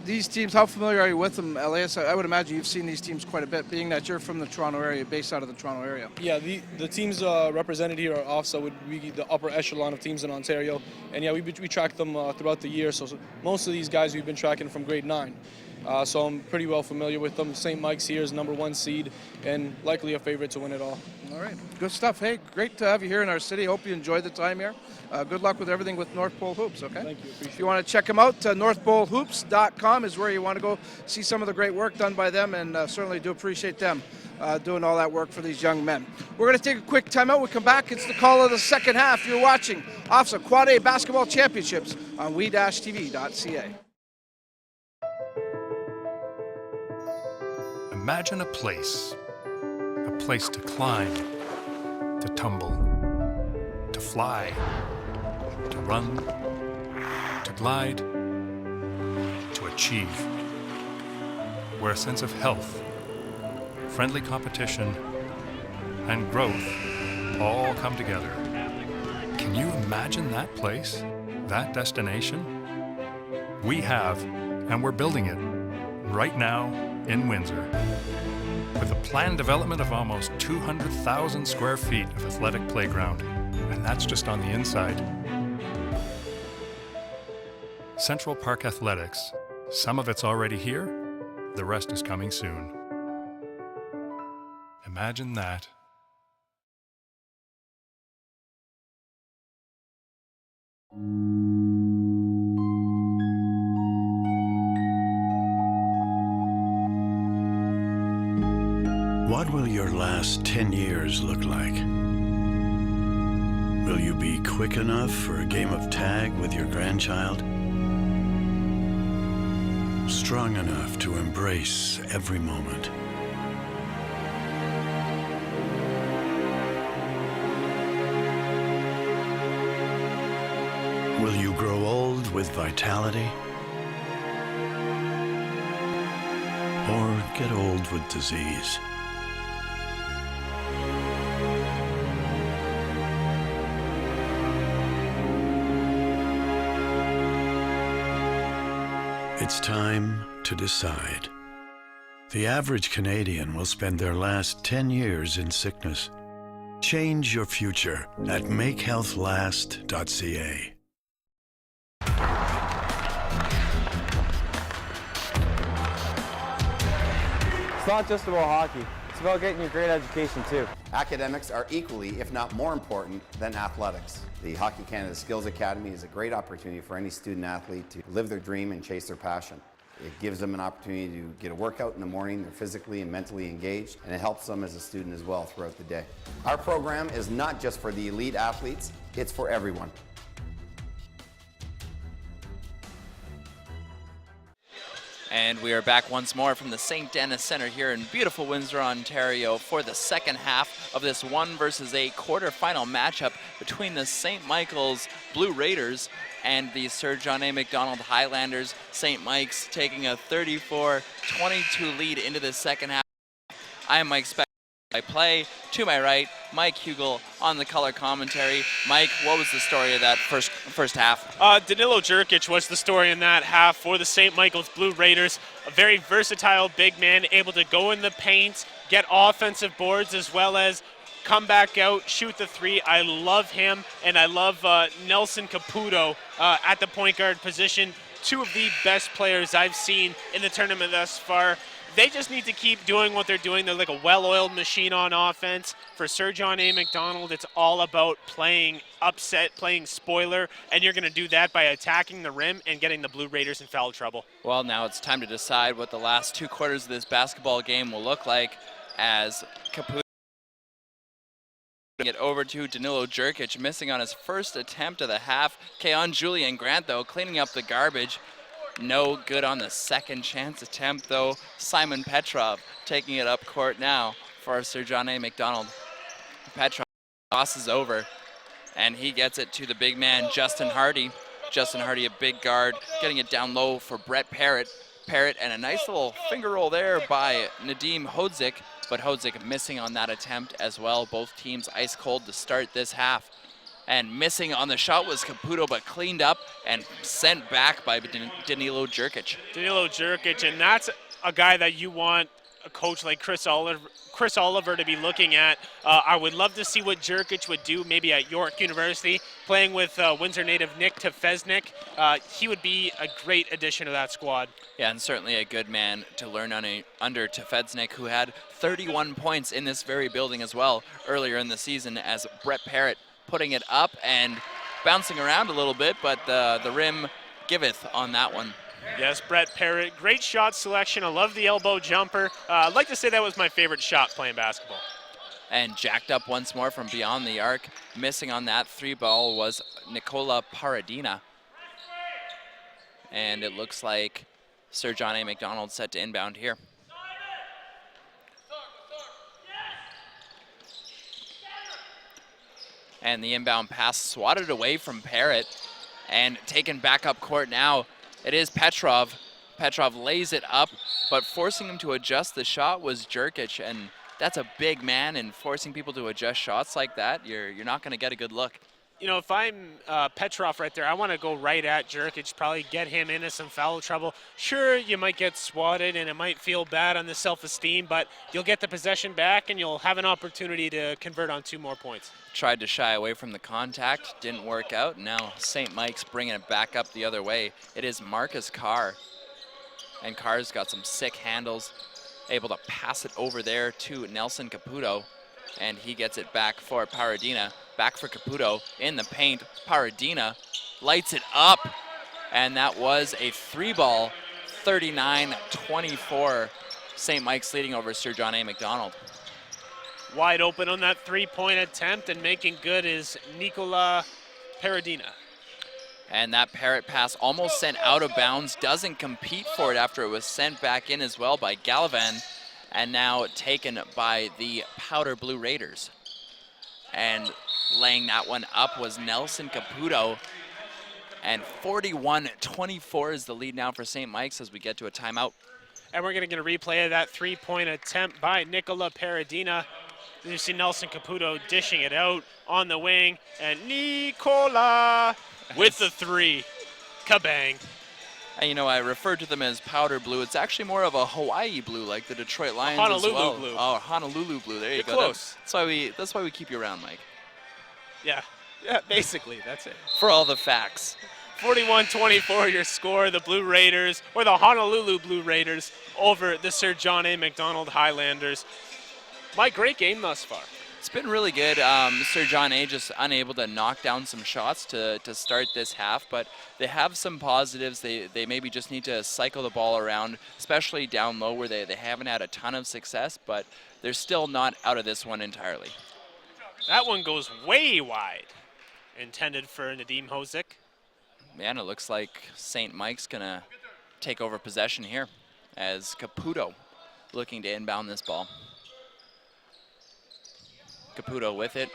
These teams, how familiar are you with them, Elias? I would imagine you've seen these teams quite a bit, being that you're from the Toronto area, based out of the Toronto area. Yeah, the teams represented here at OFSAA would be the upper echelon of teams in Ontario. And yeah, we track them throughout the year. So most of these guys we've been tracking from grade 9. So I'm pretty well familiar with them. St. Mike's here is #1 seed and likely a favorite to win it all. All right, good stuff. Hey, great to have you here in our city. Hope you enjoyed the time here. Good luck with everything with North Pole Hoops, okay? Thank you. If you want to check them out, NorthPoleHoops.com is where you want to go see some of the great work done by them, and certainly do appreciate them doing all that work for these young men. We're going to take a quick timeout. We come back. It's the call of the second half. You're watching OFSAA Quad A Basketball Championships on we-tv.ca. Imagine a place to climb, to tumble, to fly, to run, to glide, to achieve, where a sense of health, friendly competition, and growth all come together. Can you imagine that place, that destination? We have, and we're building it right now in Windsor, with a planned development of almost 200,000 square feet of athletic playground, and that's just on the inside. Central Park Athletics, some of it's already here, the rest is coming soon. Imagine that. What will your last 10 years look like? Will you be quick enough for a game of tag with your grandchild? Strong enough to embrace every moment? Will you grow old with vitality? Or get old with disease? It's time to decide. The average Canadian will spend their last 10 years in sickness. Change your future at makehealthlast.ca. It's not just about hockey. It's about getting a great education too. Academics are equally, if not more important, than athletics. The Hockey Canada Skills Academy is a great opportunity for any student athlete to live their dream and chase their passion. It gives them an opportunity to get a workout in the morning, they're physically and mentally engaged, and it helps them as a student as well throughout the day. Our program is not just for the elite athletes, it's for everyone. And we are back once more from the St. Denis Centre here in beautiful Windsor, Ontario for the second half of this 1-versus-8 quarterfinal matchup between the St. Michael's Blue Raiders and the Sir John A. MacDonald Highlanders. St. Mike's taking a 34-22 lead into the second half. I am Mike Speck. I play to my right, Mike Hugel on the color commentary. Mike, what was the story of that first half? Danilo Jurkic was the story in that half for the St. Michael's Blue Raiders. A very versatile big man, able to go in the paint, get offensive boards, as well as come back out, shoot the three. I love him, and I love Nelson Caputo at the point guard position. Two of the best players I've seen in the tournament thus far. They just need to keep doing what they're doing. They're like a well-oiled machine on offense. For Sir John A. MacDonald, it's all about playing upset, playing spoiler, and you're going to do that by attacking the rim and getting the Blue Raiders in foul trouble. Well, now it's time to decide what the last two quarters of this basketball game will look like, as Caputo get over to Danilo Jurkic, missing on his first attempt of the half. Keon Julian Grant, though, cleaning up the garbage. No good on the second chance attempt, though. Simon Petrov taking it up court now for Sir John A. MacDonald. Petrov crosses over, and he gets it to the big man, Justin Hardy. Justin Hardy, a big guard, getting it down low for Brett Parrott. Parrott, and a nice little finger roll there by Nadim Hodzik, but Hodzik missing on that attempt as well. Both teams ice cold to start this half. And missing on the shot was Caputo, but cleaned up and sent back by Danilo Jurkic. Danilo Jurkic, and that's a guy that you want a coach like Chris Oliver to be looking at. I would love to see what Jurkic would do maybe at York University, playing with Windsor native Nick Tefeznik. He would be a great addition to that squad. Yeah, and certainly a good man to learn under Tefeznik, who had 31 points in this very building as well earlier in the season, as Brett Parrott putting it up and bouncing around a little bit, but the rim giveth on that one. Yes, Brett Parrott, great shot selection. I love the elbow jumper. I'd like to say that was my favorite shot playing basketball. And jacked up once more from beyond the arc. Missing on that three ball was Nicola Paradina. And it looks like Sir John A. MacDonald set to inbound here. And the inbound pass swatted away from Parrott and taken back up court now. It is Petrov. Petrov lays it up, but forcing him to adjust the shot was Jerkic, and that's a big man, and forcing people to adjust shots like that, you're not going to get a good look. You know, if I'm Petrov right there, I want to go right at Jerkic, probably get him into some foul trouble. Sure, you might get swatted and it might feel bad on the self-esteem, but you'll get the possession back and you'll have an opportunity to convert on 2 more points. Tried to shy away from the contact, didn't work out. Now St. Mike's bringing it back up the other way. It is Marcus Carr, and Carr's got some sick handles, able to pass it over there to Nelson Caputo, and he gets it back for Paradina. Back for Caputo in the paint. Paradina lights it up, and that was a 3-ball, 39-24. St. Mike's leading over Sir John A. MacDonald. Wide open on that 3-point attempt and making good is Nicola Paradina. And that Parrott pass almost sent out of bounds, doesn't compete for it after it was sent back in as well by Gallivan, and now taken by the Powder Blue Raiders. And laying that one up was Nelson Caputo. And 41-24 is the lead now for St. Mike's as we get to a timeout. And we're going to get a replay of that 3-point attempt by Nicola Paradina. You see Nelson Caputo dishing it out on the wing, and Nicola with the 3. Kabang. And you know, I referred to them as powder blue. It's actually more of a Hawaii blue, like the Detroit Lions Honolulu as well. blue. Oh, Honolulu blue. There you You're go. close. That's why we keep you around, Mike. Yeah, basically, that's it. For all the facts. 41-24 your score. The Blue Raiders, or the Honolulu Blue Raiders, over the Sir John A. MacDonald Highlanders. My great game thus far. It's been really good. Sir John A. just unable to knock down some shots to start this half, but they have some positives. They maybe just need to cycle the ball around, especially down low where they haven't had a ton of success, but they're still not out of this one entirely. That one goes way wide. Intended for Nadim Hozik. Man, it looks like St. Mike's going to take over possession here as Caputo looking to inbound this ball. Caputo with it,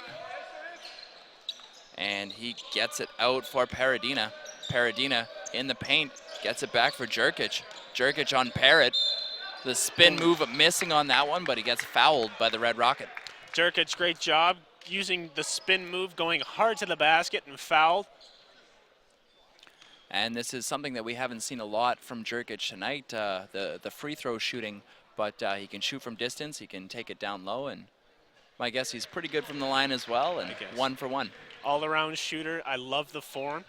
and he gets it out for Paradina. Paradina in the paint, gets it back for Jerkic. Jerkic on Parrott. The spin move missing on that one, but he gets fouled by the Red Rocket. Jerkic, great job using the spin move, going hard to the basket and fouled. And this is something that we haven't seen a lot from Jerkic tonight, the free throw shooting, but he can shoot from distance, he can take it down low, and my guess he's pretty good from the line as well, and 1 for 1. All-around shooter. I love the form.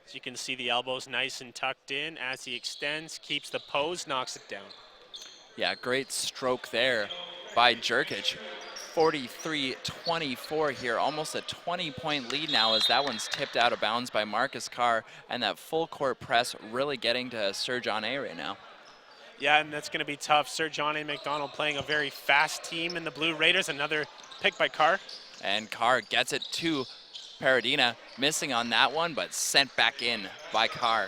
As you can see, the elbows nice and tucked in. As he extends, keeps the pose, knocks it down. Yeah, great stroke there by Jerkic. 43-24 here, almost a 20-point lead now as that one's tipped out of bounds by Marcus Carr, and that full court press really getting to Sir John A. right now. Yeah, and that's going to be tough. Sir John A. MacDonald playing a very fast team in the Blue Raiders. Another pick by Carr. And Carr gets it to Paradina, missing on that one, but sent back in by Carr.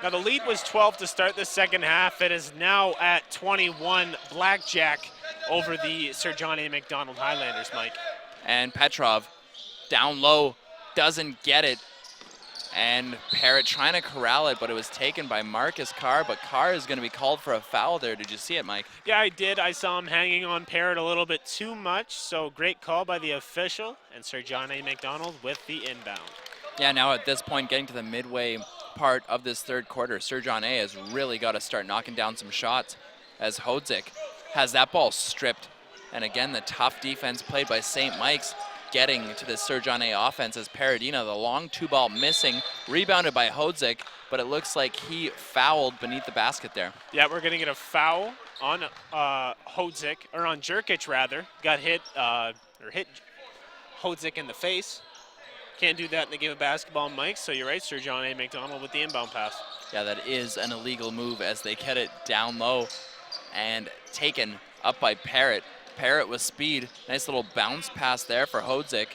Now the lead was 12 to start the second half. It is now at 21 blackjack over the Sir John A. MacDonald Highlanders, Mike. And Petrov down low, doesn't get it. And Parrott trying to corral it, but it was taken by Marcus Carr, but Carr is going to be called for a foul there. Did you see it, Mike? Yeah, I did. I saw him hanging on Parrott a little bit too much, so great call by the official, and Sir John A. MacDonald with the inbound. Yeah, now at this point, getting to the midway part of this third quarter, Sir John A. has really got to start knocking down some shots as Hodzic has that ball stripped. And again, the tough defense played by St. Mike's getting to the Sir John A. offense as Paradina, the long 2-ball missing, rebounded by Hodzic, but it looks like he fouled beneath the basket there. Yeah, we're going to get a foul on Hodzic, or on Jerkic rather. Got hit, or hit Hodzic in the face. Can't do that in the game of basketball, Mike, so you're right, Sir John A. MacDonald with the inbound pass. Yeah, that is an illegal move as they get it down low and taken up by Parrott. Parrott with speed. Nice little bounce pass there for Hodzik.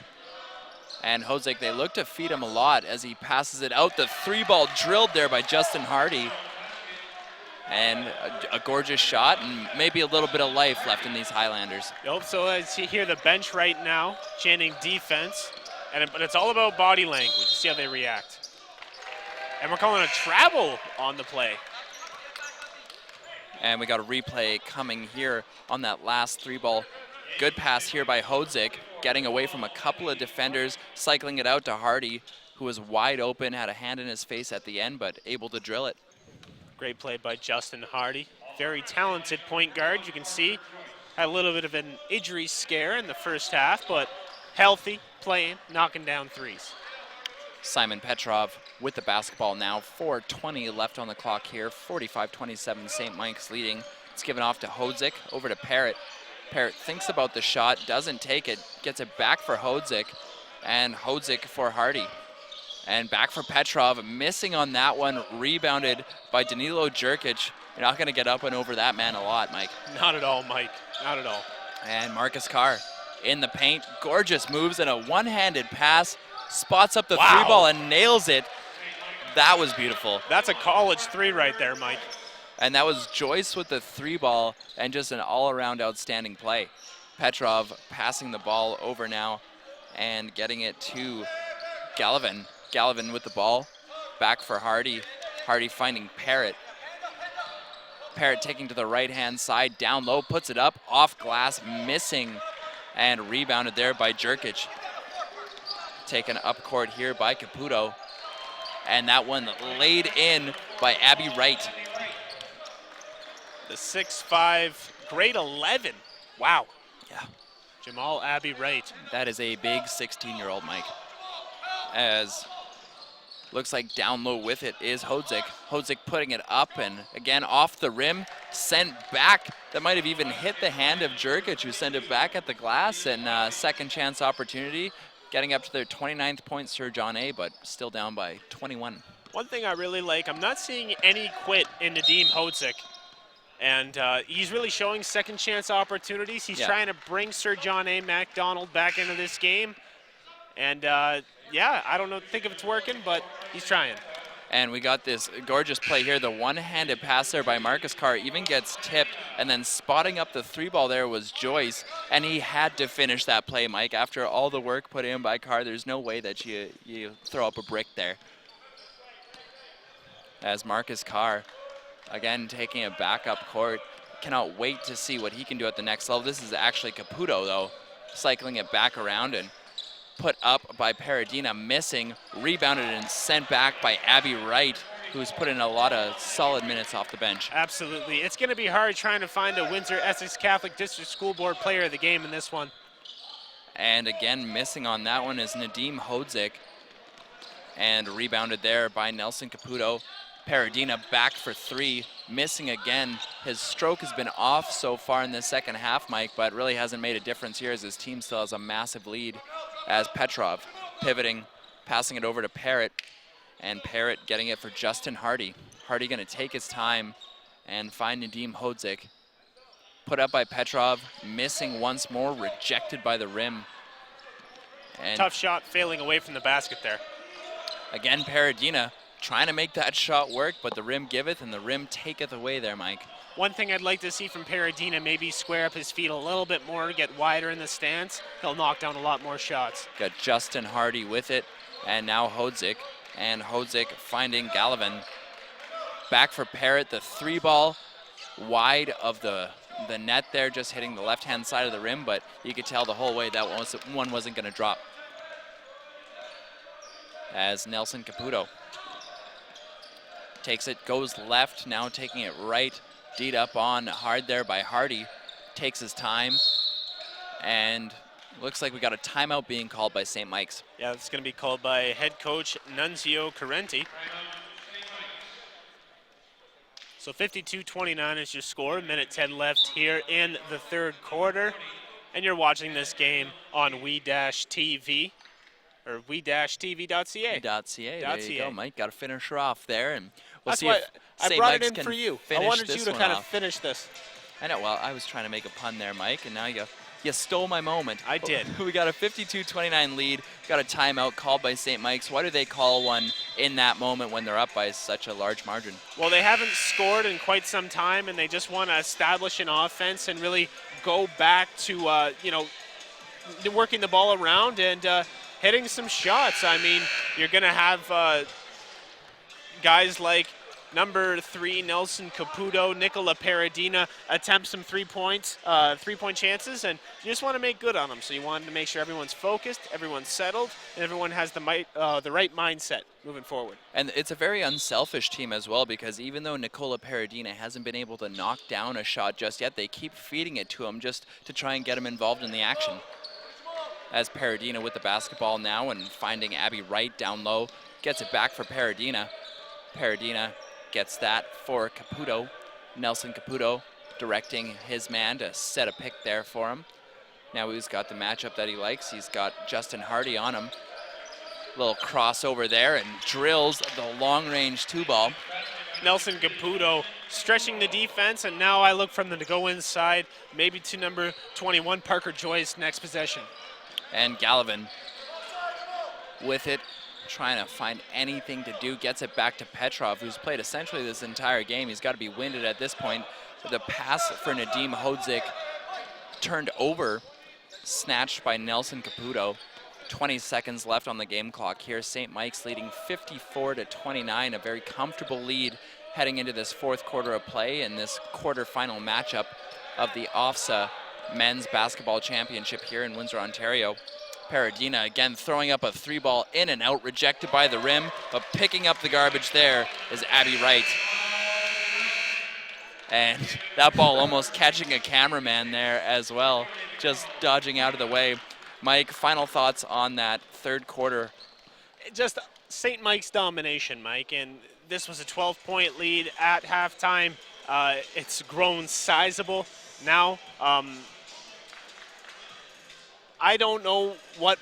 And Hodzik, they look to feed him a lot as he passes it out. The 3-ball drilled there by Justin Hardy. And a gorgeous shot and maybe a little bit of life left in these Highlanders. Yep, so as you hear the bench right now chanting defense, but it's all about body language. See how they react. And we're calling a travel on the play. And we got a replay coming here on that last 3-ball. Good pass here by Hodzik, getting away from a couple of defenders, cycling it out to Hardy, who was wide open, had a hand in his face at the end, but able to drill it. Great play by Justin Hardy. Very talented point guard. You can see had a little bit of an injury scare in the first half, but healthy, playing, knocking down threes. Simon Petrov with the basketball now. 4:20 left on the clock here. 45-27, St. Mike's leading. It's given off to Hodzik, over to Parrott. Parrott thinks about the shot, doesn't take it, gets it back for Hodzik, and Hodzik for Hardy. And back for Petrov, missing on that one, rebounded by Danilo Jerkic. You're not gonna get up and over that man a lot, Mike. Not at all, Mike, not at all. And Marcus Carr in the paint, gorgeous moves and a one-handed pass, spots up the 3-ball and nails it. That was beautiful. That's a college 3 right there, Mike. And that was Joyce with the 3-ball and just an all-around outstanding play. Petrov passing the ball over now and getting it to Gallivan. Gallivan with the ball, back for Hardy. Hardy finding Parrott. Parrott taking to the right-hand side, down low, puts it up, off glass, missing, and rebounded there by Jerkic. Taken up court here by Caputo. And that one laid in by Abby Wright. The 6'5", grade 11. Wow. Yeah. Jamal Abby Wright. That is a big 16-year-old, Mike. As looks like down low with it is Hodzik. Hodzik putting it up and again off the rim, sent back. That might have even hit the hand of Jerkic, who sent it back at the glass, and second chance opportunity, getting up to their 29th point, Sir John A, but still down by 21. One thing I really like, I'm not seeing any quit in Nadim Hodzik. And he's really showing second chance opportunities. He's trying to bring Sir John A. MacDonald back into this game. And yeah, I don't think if it's working, but he's trying. And we got this gorgeous play here. The one-handed pass there by Marcus Carr even gets tipped, and then spotting up the 3-ball there was Joyce, and he had to finish that play, Mike. After all the work put in by Carr, there's no way that you throw up a brick there. As Marcus Carr, again, taking it back up court. Cannot wait to see what he can do at the next level. This is actually Caputo, though, cycling it back around and put up by Paradina, missing, rebounded and sent back by Abby Wright, who's put in a lot of solid minutes off the bench. Absolutely. It's going to be hard trying to find a Windsor-Essex Catholic District School Board player of the game in this one. And again, missing on that one is Nadim Hodzik, and rebounded there by Nelson Caputo. Paradina back for 3, missing again. His stroke has been off so far in the second half, Mike, but really hasn't made a difference here as his team still has a massive lead. As Petrov pivoting, passing it over to Parrott, and Parrott getting it for Justin Hardy. Hardy gonna take his time and find Nadim Hodzik. Put up by Petrov, missing once more, rejected by the rim. And tough shot, failing away from the basket there. Again, Paradina trying to make that shot work, but the rim giveth and the rim taketh away there, Mike. One thing I'd like to see from Paradina, maybe square up his feet a little bit more, get wider in the stance. He'll knock down a lot more shots. Got Justin Hardy with it, and now Hodzik. And Hodzik finding Gallivan. Back for Parrott, the 3-ball wide of the net there, just hitting the left-hand side of the rim, but you could tell the whole way that one wasn't gonna drop. As Nelson Caputo takes it, goes left, now taking it right. Deed up on hard there by Hardy. Takes his time. And looks like we got a timeout being called by St. Mike's. Yeah, it's going to be called by head coach Nunzio Carenti. So 52-29 is your score. Minute 10 left here in the third quarter. And you're watching this game on WeDash TV. or we-tv.ca. There you go, Mike. Got to finish her off there, and we'll That's see why if I St. brought Mike's it in can for you. I finish wanted this you to one kind of off. finish this. I know. Well, I was trying to make a pun there, Mike, and now you stole my moment. I did. We got a 52-29 lead. Got a timeout called by St. Mike's. Why do they call one in that moment when they're up by such a large margin? Well, they haven't scored in quite some time, and they just want to establish an offense and really go back to, working the ball around and hitting some shots. I mean, you're going to have guys like number 3, Nelson Caputo, Nicola Paradina attempt some three-point chances, and you just want to make good on them. So you want to make sure everyone's focused, everyone's settled, and everyone has the right mindset moving forward. And it's a very unselfish team as well, because even though Nicola Paradina hasn't been able to knock down a shot just yet, they keep feeding it to him just to try and get him involved in the action. As Paradina with the basketball now and finding Abby Wright down low, gets it back for Paradina. Paradina gets that for Caputo. Nelson Caputo directing his man to set a pick there for him. Now he's got the matchup that he likes. He's got Justin Hardy on him. Little crossover there and drills the long-range 2-ball. Nelson Caputo stretching the defense, and now I look for them to go inside, maybe to number 21, Parker Joyce, next possession. And Gallivan with it, trying to find anything to do, gets it back to Petrov, who's played essentially this entire game. He's got to be winded at this point. The pass for Nadim Hodzik turned over, snatched by Nelson Caputo. 20 seconds left on the game clock here. St. Mike's leading 54-29, a very comfortable lead heading into this fourth quarter of play in this quarterfinal matchup of the OFSAA Men's Basketball Championship here in Windsor, Ontario. Paradina again throwing up a 3-ball in and out, rejected by the rim, but picking up the garbage there is Abby Wright. And that ball almost catching a cameraman there as well, just dodging out of the way. Mike, final thoughts on that third quarter? Just St. Mike's domination, Mike, and this was a 12-point lead at halftime. It's grown sizable now. I don't know what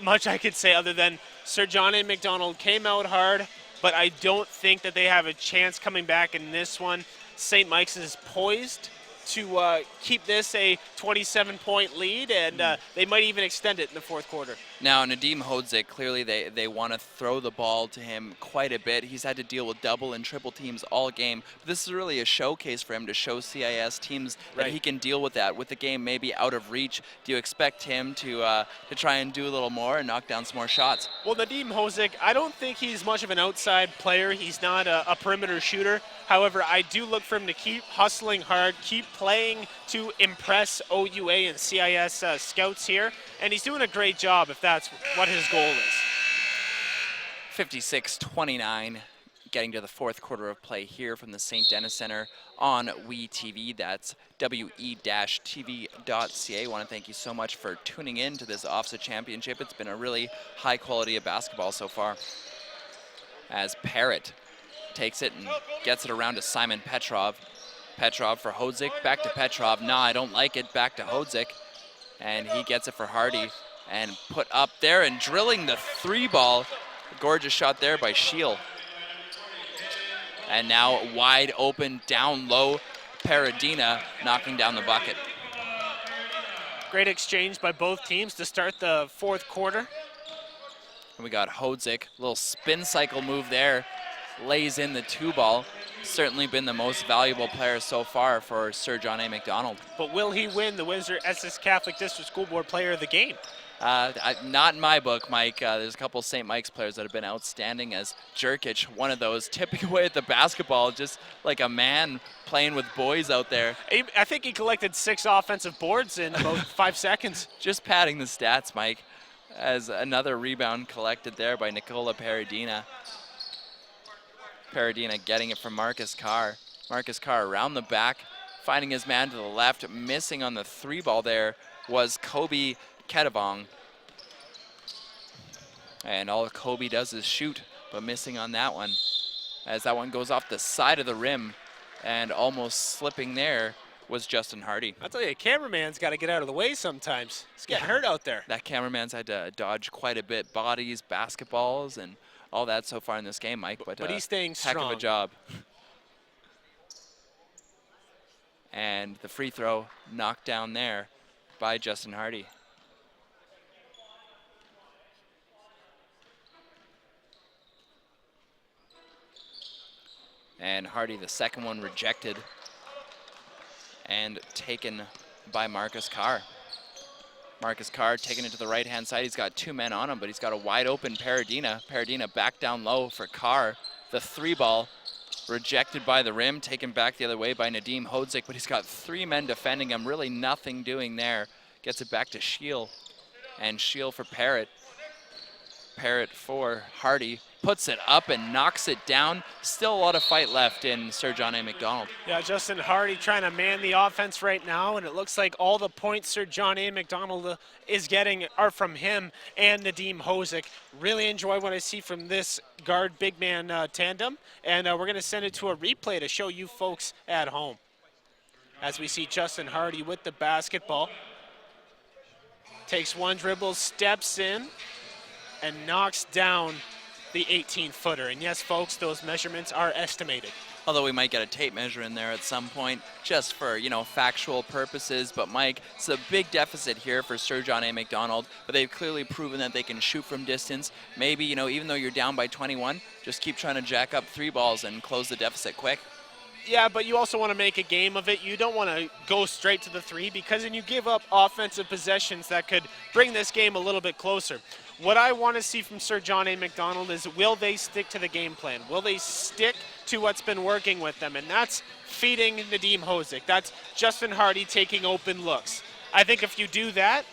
much I could say other than Sir John A. MacDonald came out hard, but I don't think that they have a chance coming back in this one. St. Mike's is poised to keep this a 27-point lead, and they might even extend it in the fourth quarter. Now, Nadim Hodzik, clearly they want to throw the ball to him quite a bit. He's had to deal with double and triple teams all game. But this is really a showcase for him to show CIS teams that he can deal with that. With the game maybe out of reach, do you expect him to try and do a little more and knock down some more shots? Well, Nadim Hodzik, I don't think he's much of an outside player. He's not a perimeter shooter. However, I do look for him to keep hustling hard, keep playing to impress OUA and CIS scouts here, and he's doing a great job if that's what his goal is. 56-29, getting to the fourth quarter of play here from the St. Denis Center on WeTV. That's we-tv.ca. I want to thank you so much for tuning in to this OFSAA championship. It's been a really high quality of basketball so far. As Parrott takes it and gets it around to Simon Petrov. Petrov for Hodzik, back to Petrov. Nah, I don't like it, back to Hodzik. And he gets it for Hardy and put up there and drilling the 3-ball. Gorgeous shot there by Scheel. And now wide open, down low, Paradina knocking down the bucket. Great exchange by both teams to start the fourth quarter. And we got Hodzik, little spin cycle move there, lays in the 2-ball. Certainly been the most valuable player so far for Sir John A. MacDonald. But will he win the Windsor Essex Catholic District School Board Player of the Game? Not in my book, Mike. There's a couple St. Mike's players that have been outstanding, as Jerkic, one of those, tipping away at the basketball just like a man playing with boys out there. I think he collected 6 offensive boards in about 5 seconds. Just padding the stats, Mike, as another rebound collected there by Nicola Paradina. Paradina getting it from Marcus Carr. Marcus Carr around the back, finding his man to the left. Missing on the 3-ball there was Kobe Ketavong. And all Kobe does is shoot, but missing on that one, as that one goes off the side of the rim, and almost slipping there was Justin Hardy. I'll tell you, a cameraman's got to get out of the way sometimes. He's getting hurt out there. That cameraman's had to dodge quite a bit, bodies, basketballs, and all that so far in this game, Mike. But he's staying heck strong. of a job. And the free throw knocked down there by Justin Hardy. And Hardy, the second one rejected and taken by Marcus Carr. Marcus Carr taking it to the right-hand side. He's got 2 men on him, but he's got a wide-open Paradina. Paradina back down low for Carr. The 3-ball rejected by the rim, taken back the other way by Nadim Hodzik, but he's got 3 men defending him. Really nothing doing there. Gets it back to Shiel, and Shiel for Parrott. Parrott for Hardy. Puts it up and knocks it down. Still a lot of fight left in Sir John A. MacDonald. Yeah, Justin Hardy trying to man the offense right now, and it looks like all the points Sir John A. MacDonald is getting are from him and Nadim Hodzik. Really enjoy what I see from this guard big man tandem, and we're going to send it to a replay to show you folks at home. As we see Justin Hardy with the basketball. Takes one dribble, steps in, and knocks down the 18-footer. And yes, folks, those measurements are estimated. Although we might get a tape measure in there at some point just for, you know, factual purposes. But Mike, it's a big deficit here for Sir John A. MacDonald, but they've clearly proven that they can shoot from distance. Maybe, you know, even though you're down by 21, just keep trying to jack up 3 balls and close the deficit quick. Yeah, but you also want to make a game of it. You don't want to go straight to the 3 because then you give up offensive possessions that could bring this game a little bit closer. What I want to see from Sir John A. MacDonald is, will they stick to the game plan? Will they stick to what's been working with them? And that's feeding Nadim Hodzik. That's Justin Hardy taking open looks. I think if you do that,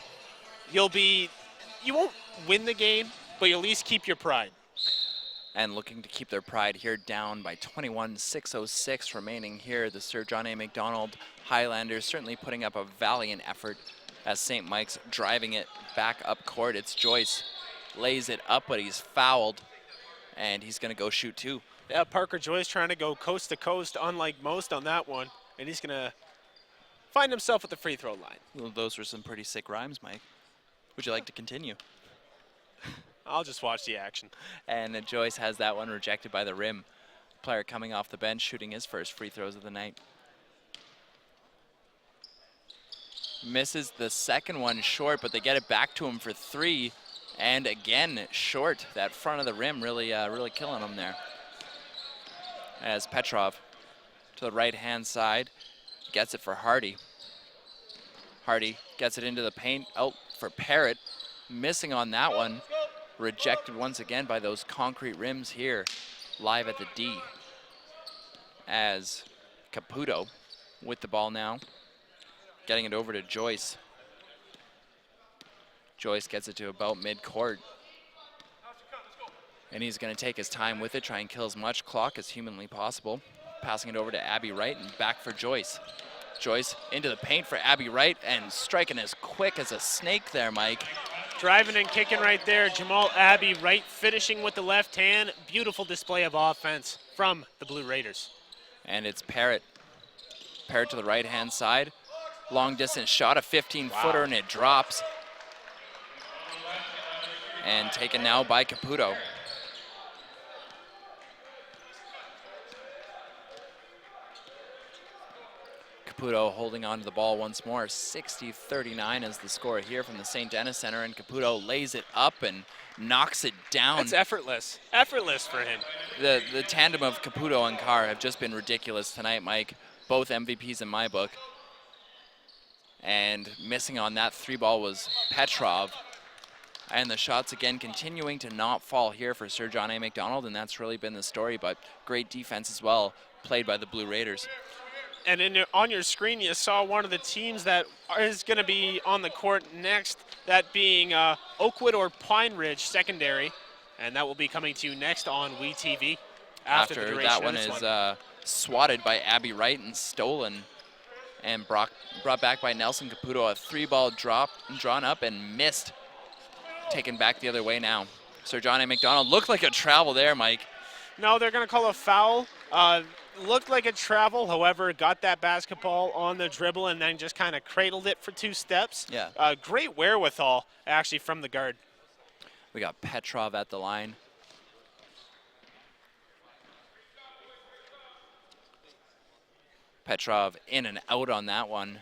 you won't win the game, but you'll at least keep your pride. And looking to keep their pride here, down by 21, 6:06 remaining here. The Sir John A. MacDonald Highlanders certainly putting up a valiant effort as St. Mike's driving it back up court. It's Joyce, lays it up, but he's fouled, and he's gonna go shoot 2. Yeah, Parker Joyce trying to go coast to coast, unlike most on that one, and he's gonna find himself at the free throw line. Well, those were some pretty sick rhymes, Mike. Would you like to continue? I'll just watch the action. And Joyce has that one rejected by the rim. Player coming off the bench, shooting his first free throws of the night. Misses the second one short, but they get it back to him for 3. And again, short. That front of the rim really killing him there. As Petrov to the right-hand side, gets it for Hardy. Hardy gets it into the paint, out for Parrott. Missing on that one. Rejected once again by those concrete rims here, live at the D. As Caputo with the ball now, getting it over to Joyce. Joyce gets it to about mid-court. And he's gonna take his time with it, try and kill as much clock as humanly possible. Passing it over to Abby Wright and back for Joyce. Joyce into the paint for Abby Wright and striking as quick as a snake there, Mike. Driving and kicking right there. Jamal Abbey Wright finishing with the left hand. Beautiful display of offense from the Blue Raiders. And it's Parrott. Parrott to the right-hand side. Long distance shot, a 15-footer, and it drops. And taken now by Caputo. Caputo holding on to the ball once more. 60-39 is the score here from the St. Denis Center, and Caputo lays it up and knocks it down. That's effortless. Effortless for him. The tandem of Caputo and Carr have just been ridiculous tonight, Mike. Both MVPs in my book. And missing on that 3-ball was Petrov. And the shots again continuing to not fall here for Sir John A. MacDonald, and that's really been the story, but great defense as well played by the Blue Raiders. And on your screen, you saw one of the teams that is going to be on the court next, that being Oakwood or Pine Ridge Secondary, and that will be coming to you next on WeTV. After the duration that one is swatted by Abby Wright and stolen, and brought back by Nelson Caputo. A 3-ball drawn up and missed. Taken back the other way now. Sir John A. MacDonald looked like a travel there, Mike. No, they're going to call a foul. looked like a travel, however, got that basketball on the dribble and then just kind of cradled it for 2 steps. Yeah. Great wherewithal, actually, from the guard. We got Petrov at the line. Petrov in and out on that one.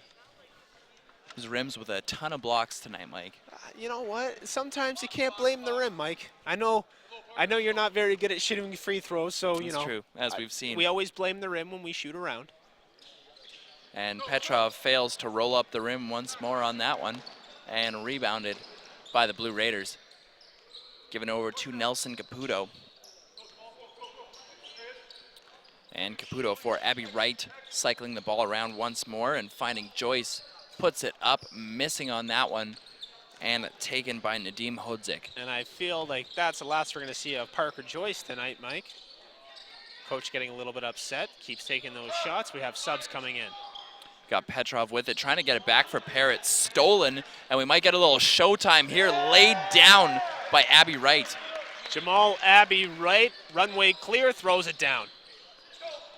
His rims with a ton of blocks tonight, Mike. You know what? Sometimes you can't blame the rim, Mike. I know you're not very good at shooting free throws, so That's true, as we've seen. We always blame the rim when we shoot around. And Petrov fails to roll up the rim once more on that one, and rebounded by the Blue Raiders. Given over to Nelson Caputo. And Caputo for Abby Wright, cycling the ball around once more and finding Joyce. Puts it up, missing on that one, and taken by Nadim Hodzik. And I feel like that's the last we're going to see of Parker Joyce tonight, Mike. Coach getting a little bit upset, keeps taking those shots. We have subs coming in. Got Petrov with it, trying to get it back for Parrott. Stolen, and we might get a little showtime here. Laid down by Abby Wright. Jamal Abby Wright, runway clear, throws it down.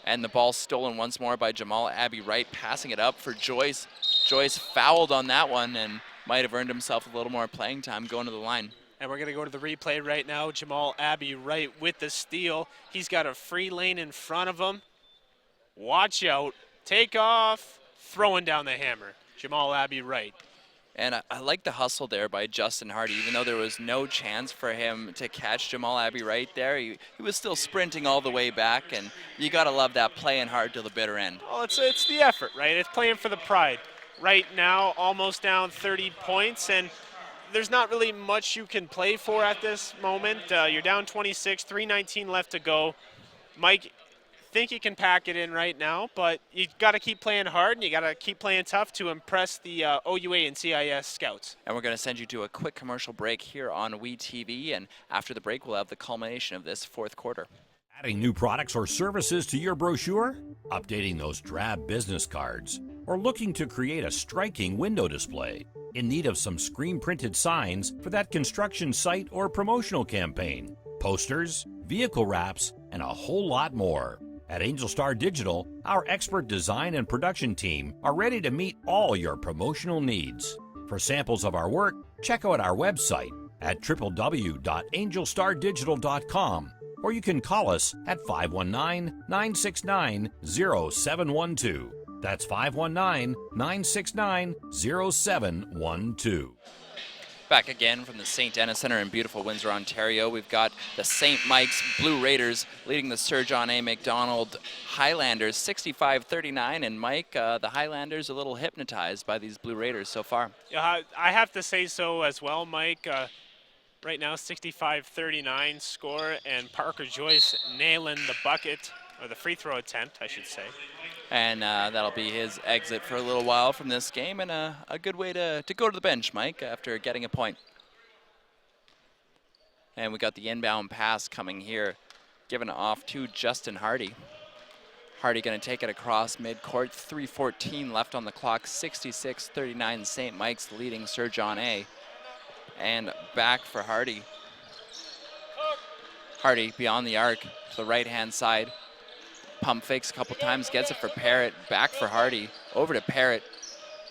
And the ball stolen once more by Jamal Abby Wright, passing it up for Joyce. Joyce fouled on that one and might have earned himself a little more playing time going to the line. And we're going to go to the replay right now. Jamal Abby Wright with the steal. He's got a free lane in front of him. Watch out. Take off. Throwing down the hammer. Jamal Abby Wright. And I like the hustle there by Justin Hardy. Even though there was no chance for him to catch Jamal Abby Wright there, he was still sprinting all the way back, and you got to love that playing hard till the bitter end. Well, it's the effort, right? It's playing for the pride. Right now, almost down 30 points, and there's not really much you can play for at this moment. You're down 26, 3:19 left to go. Mike, think you can pack it in right now, but you got to keep playing hard and you got to keep playing tough to impress the OUA and CIS scouts. And we're going to send you to a quick commercial break here on WeTV, and after the break we'll have the culmination of this fourth quarter. Adding new products or services to your brochure? Updating those drab business cards? Or looking to create a striking window display? In need of some screen-printed signs for that construction site or promotional campaign? Posters, vehicle wraps, and a whole lot more. At Angel Star Digital, our expert design and production team are ready to meet all your promotional needs. For samples of our work, check out our website at www.angelstardigital.com, or you can call us at 519-969-0712. That's 519-969-0712. Back again from the St. Denis Center in beautiful Windsor, Ontario. We've got the St. Mike's Blue Raiders leading the Sir John A. MacDonald Highlanders 65-39. And Mike, the Highlanders a little hypnotized by these Blue Raiders so far. Yeah, I have to say so as well, Mike. Right now, 65-39 score, and Parker Joyce nailing the bucket, or the free throw attempt, I should say. And that'll be his exit for a little while from this game, and a good way to go to the bench, Mike, after getting a point. And we got the inbound pass coming here, given off to Justin Hardy. Hardy going to take it across midcourt, 3:14 left on the clock, 66-39 St. Mike's leading Sir John A. And back for Hardy. Hardy beyond the arc to the right-hand side. Pump fakes a couple times, gets it for Parrott, back for Hardy, over to Parrott.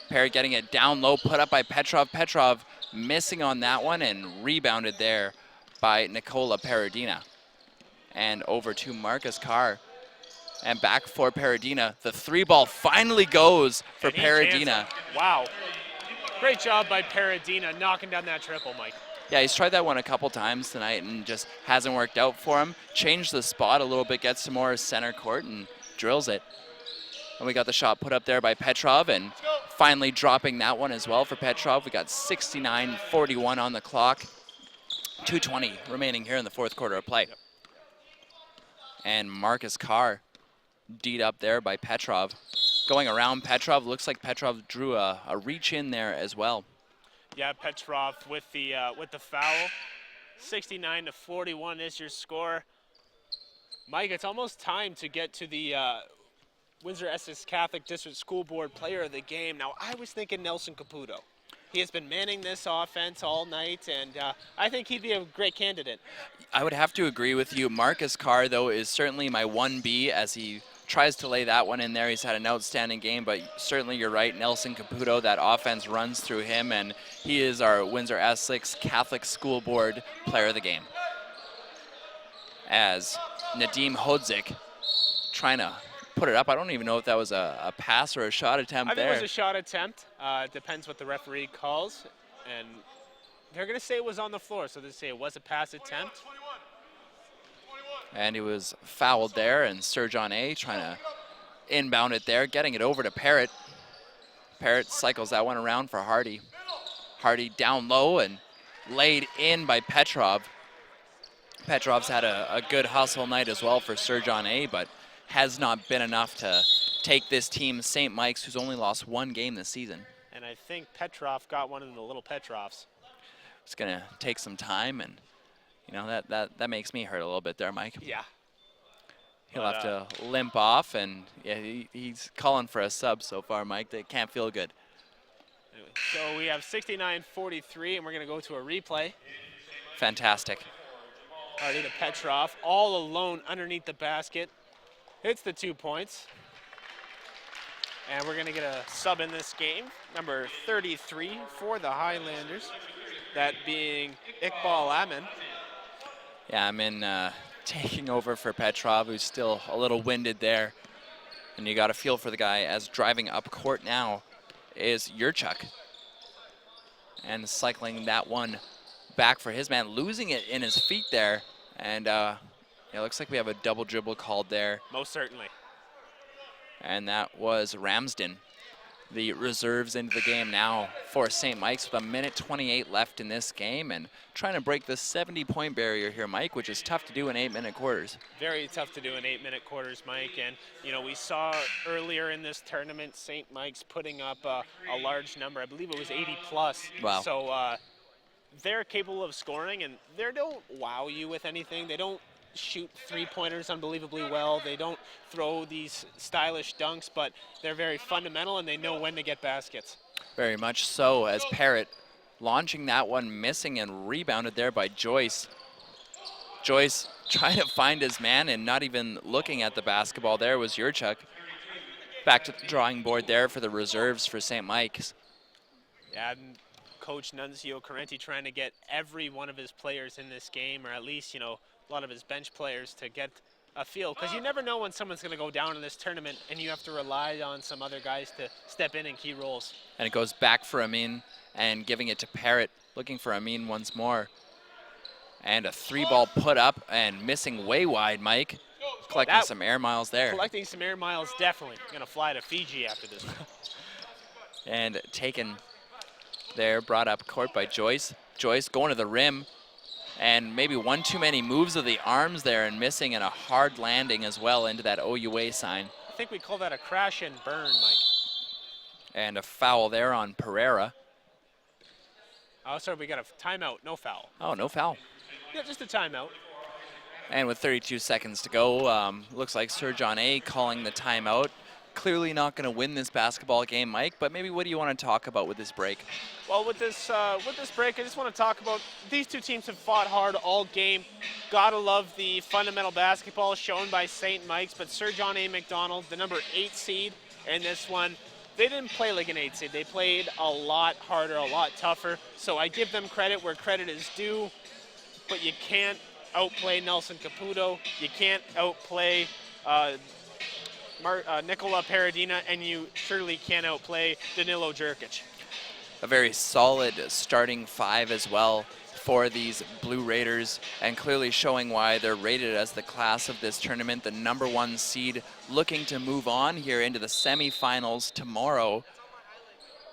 Parrott getting it down low, put up by Petrov. Petrov missing on that one and rebounded there by Nicola Paradina. And over to Marcus Carr. And back for Paradina. The three ball finally goes for Paradina. Wow. Great job by Paradina knocking down that triple, Mike. Yeah, he's tried that one a couple times tonight and just hasn't worked out for him. Changed the spot a little bit, gets some more center court and drills it. And we got the shot put up there by Petrov, and finally dropping that one as well for Petrov. We got 69-41 on the clock. 2:20 remaining here in the fourth quarter of play. And Marcus Carr D'd up there by Petrov. Going around Petrov, looks like Petrov drew a reach in there as well. Yeah, Petrov with the foul. 69-41 is your score. Mike, it's almost time to get to the Windsor-Essex Catholic District School Board Player of the Game. Now, I was thinking Nelson Caputo. He has been manning this offense all night, and I think he'd be a great candidate. I would have to agree with you. Marcus Carr, though, is certainly my 1B as he tries to lay that one in there. He's had an outstanding game, but certainly you're right. Nelson Caputo, that offense runs through him, and he is our Windsor Essex Catholic School Board Player of the Game. As Nadim Hodzik trying to put it up. I don't even know if that was a pass or a shot attempt I think there. it was a shot attempt. It depends what the referee calls. And they're going to say it was on the floor, so they say it was a pass attempt. And he was fouled there, and Sir John A. trying to inbound it there, getting it over to Parrott. Parrott cycles that one around for Hardy. Hardy down low and laid in by Petrov. Petrov's had a good hustle night as well for Sir John A., but has not been enough to take this team, St. Mike's, who's only lost one game this season. And I think Petrov got one of the little Petrovs. It's going to take some time, and you know, that makes me hurt a little bit there, Mike. Yeah. He'll have to limp off, and yeah, he's calling for a sub so far, Mike. They can't feel good. Anyway, so we have 69-43, and we're going to go to a replay. Fantastic. Hardy to Petrov, all alone underneath the basket. Hits the 2 points. And we're going to get a sub in this game, number 33 for the Highlanders, that being Iqbal Amin. Yeah, I'm in taking over for Petrov, who's still a little winded there. And you got a feel for the guy, as driving up court now is Yurchuk. And cycling that one back for his man, losing it in his feet there. And it looks like we have a double dribble called there. Most certainly. And that was Ramsden. The reserves into the game now for St. Mike's with 1:28 left in this game, and trying to break the 70-point barrier here, Mike, which is tough to do in 8-minute quarters. Very tough to do in 8-minute quarters, Mike. And, you know, we saw earlier in this tournament St. Mike's putting up a large number. I believe it was 80 plus. Wow. So they're capable of scoring, and they don't wow you with anything. They don't shoot three-pointers unbelievably well. They don't throw these stylish dunks, but they're very fundamental, and they know when to get baskets. Very much so, as Parrott launching that one, missing, and rebounded there by Joyce. Joyce trying to find his man and not even looking at the basketball. There was Yurchuk. Back to the drawing board there for the reserves for St. Mike's. Yeah, and Coach Nunzio Carenti trying to get every one of his players in this game, or at least, you know, a lot of his bench players to get a feel, because you never know when someone's going to go down in this tournament, and you have to rely on some other guys to step in key roles. And it goes back for Amin and giving it to Parrott, looking for Amin once more. And a three-ball put up and missing way wide, Mike. Collecting some air miles there. Collecting some air miles, definitely. Going to fly to Fiji after this one. And taken there, brought up court by Joyce. Joyce going to the rim. And maybe one too many moves of the arms there and missing, and a hard landing as well into that OUA sign. I think we call that a crash and burn, Mike. And a foul there on Pereira. Oh, sorry, we got a timeout, no foul. Oh, no foul. Yeah, just a timeout. And with 32 seconds to go, looks like Sir John A. calling the timeout. Clearly not going to win this basketball game, Mike, but maybe what do you want to talk about with this break? Well, with this break, I just want to talk about these two teams have fought hard all game. Gotta love the fundamental basketball shown by St. Mike's, but Sir John A. MacDonald, the number 8 seed in this one, they didn't play like an 8 seed. They played a lot harder, a lot tougher. So I give them credit where credit is due, but you can't outplay Nelson Caputo. You can't outplay Nikola Paradina, and you surely can't outplay Danilo Jurkic. A very solid starting five as well for these Blue Raiders, and clearly showing why they're rated as the class of this tournament, the number 1 seed, looking to move on here into the semifinals tomorrow,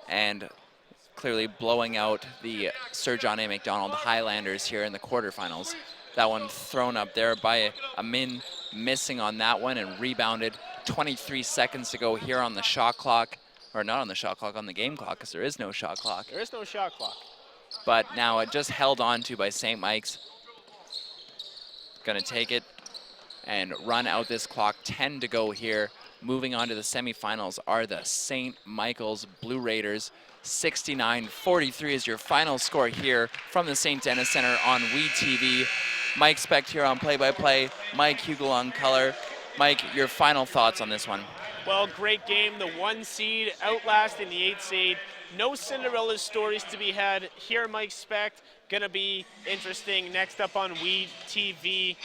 and clearly blowing out the Sir John A. MacDonald Highlanders here in the quarterfinals. That one thrown up there by Amin, missing on that one and rebounded. 23 seconds to go here on the shot clock, or not on the shot clock, on the game clock, because there is no shot clock. There is no shot clock. But now it just held on to by St. Mike's. Gonna take it and run out this clock. 10 to go here. Moving on to the semifinals are the St. Michael's Blue Raiders. 69-43 is your final score here from the St. Denis Center on WeTV. Mike Specht here on play-by-play, Mike Hugel on color. Mike, your final thoughts on this one? Well, great game. The 1 seed outlasting the 8 seed. No Cinderella stories to be had here, Mike Specht. Going to be interesting. Next up on WeTV.ca,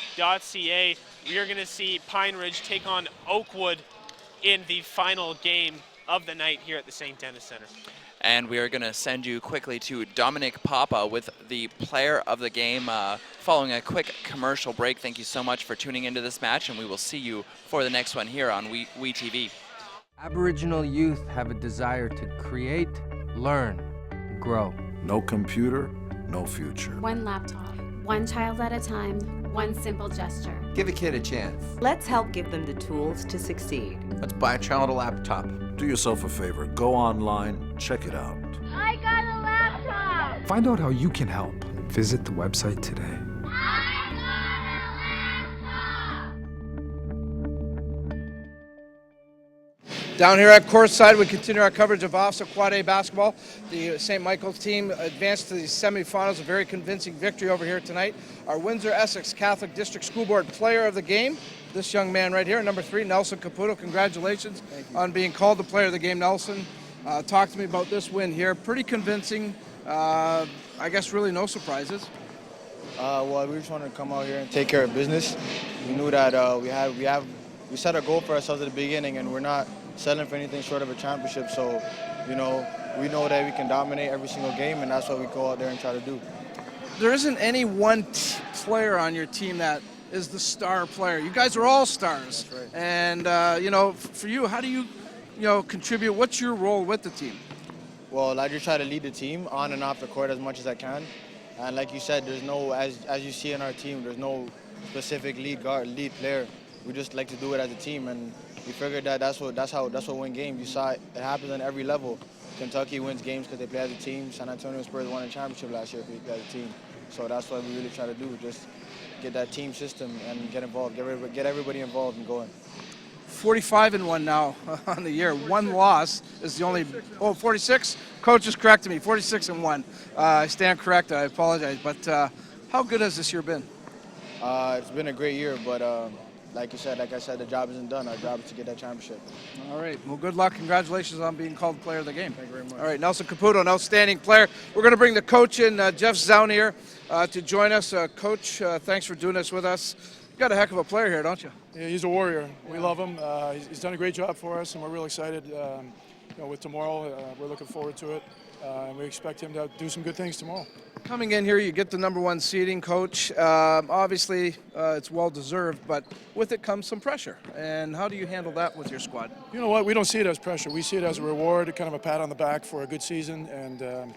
we are going to see Pine Ridge take on Oakwood in the final game of the night here at the St. Denis Center. And we are going to send you quickly to Dominic Papa with the player of the game following a quick commercial break. Thank you so much for tuning into this match, and we will see you for the next one here on WeTV. Aboriginal youth have a desire to create, learn, grow. No computer, no future. One laptop, one child at a time, one simple gesture. Give a kid a chance. Let's help give them the tools to succeed. Let's buy a child a laptop. Do yourself a favor, go online, check it out. I got a laptop! Find out how you can help. Visit the website today. Down here at courtside, we continue our coverage of OFSAA Quad A basketball. The St. Michael's team advanced to the semifinals, a very convincing victory over here tonight. Our Windsor-Essex Catholic District School Board player of the game, this young man right here, number 3, Nelson Caputo. Congratulations on being called the player of the game, Nelson. Talk to me about this win here. Pretty convincing. I guess really no surprises. Well, we just wanted to come out here and take care of business. We knew that we set a goal for ourselves at the beginning, and we're not settling for anything short of a championship. So, we know that we can dominate every single game, and that's what we go out there and try to do. There isn't any one player on your team that is the star player. You guys are all stars. That's right. And, for you, how do you contribute? What's your role with the team? Well, I just try to lead the team on and off the court as much as I can. And like you said, there's no, as you see in our team, there's no specific lead player. We just like to do it as a team, and we figured that that's what win games. You saw it happens on every level. Kentucky wins games because they play as a team. San Antonio Spurs won a championship last year because they play as a team. So that's what we really try to do, just get that team system and get involved, get everybody involved and going. 45-1 now on the year. One loss is the only. 46. Coach is correcting me. 46-1. I stand corrected. I apologize. But how good has this year been? It's been a great year, but like I said, the job isn't done. Our job is to get that championship. All right. Well, good luck. Congratulations on being called player of the game. Thank you very much. All right. Nelson Caputo, an outstanding player. We're going to bring the coach in, Jeff Zaunier, to join us. Coach, thanks for doing this with us. You got a heck of a player here, don't you? Yeah, he's a warrior. We love him. He's done a great job for us, and we're really excited. With tomorrow, we're looking forward to it, and we expect him to do some good things tomorrow. Coming in here, you get the #1 seeding, Coach. Obviously, it's well-deserved, but with it comes some pressure. And how do you handle that with your squad? You know what? We don't see it as pressure. We see it as a reward, kind of a pat on the back for a good season. And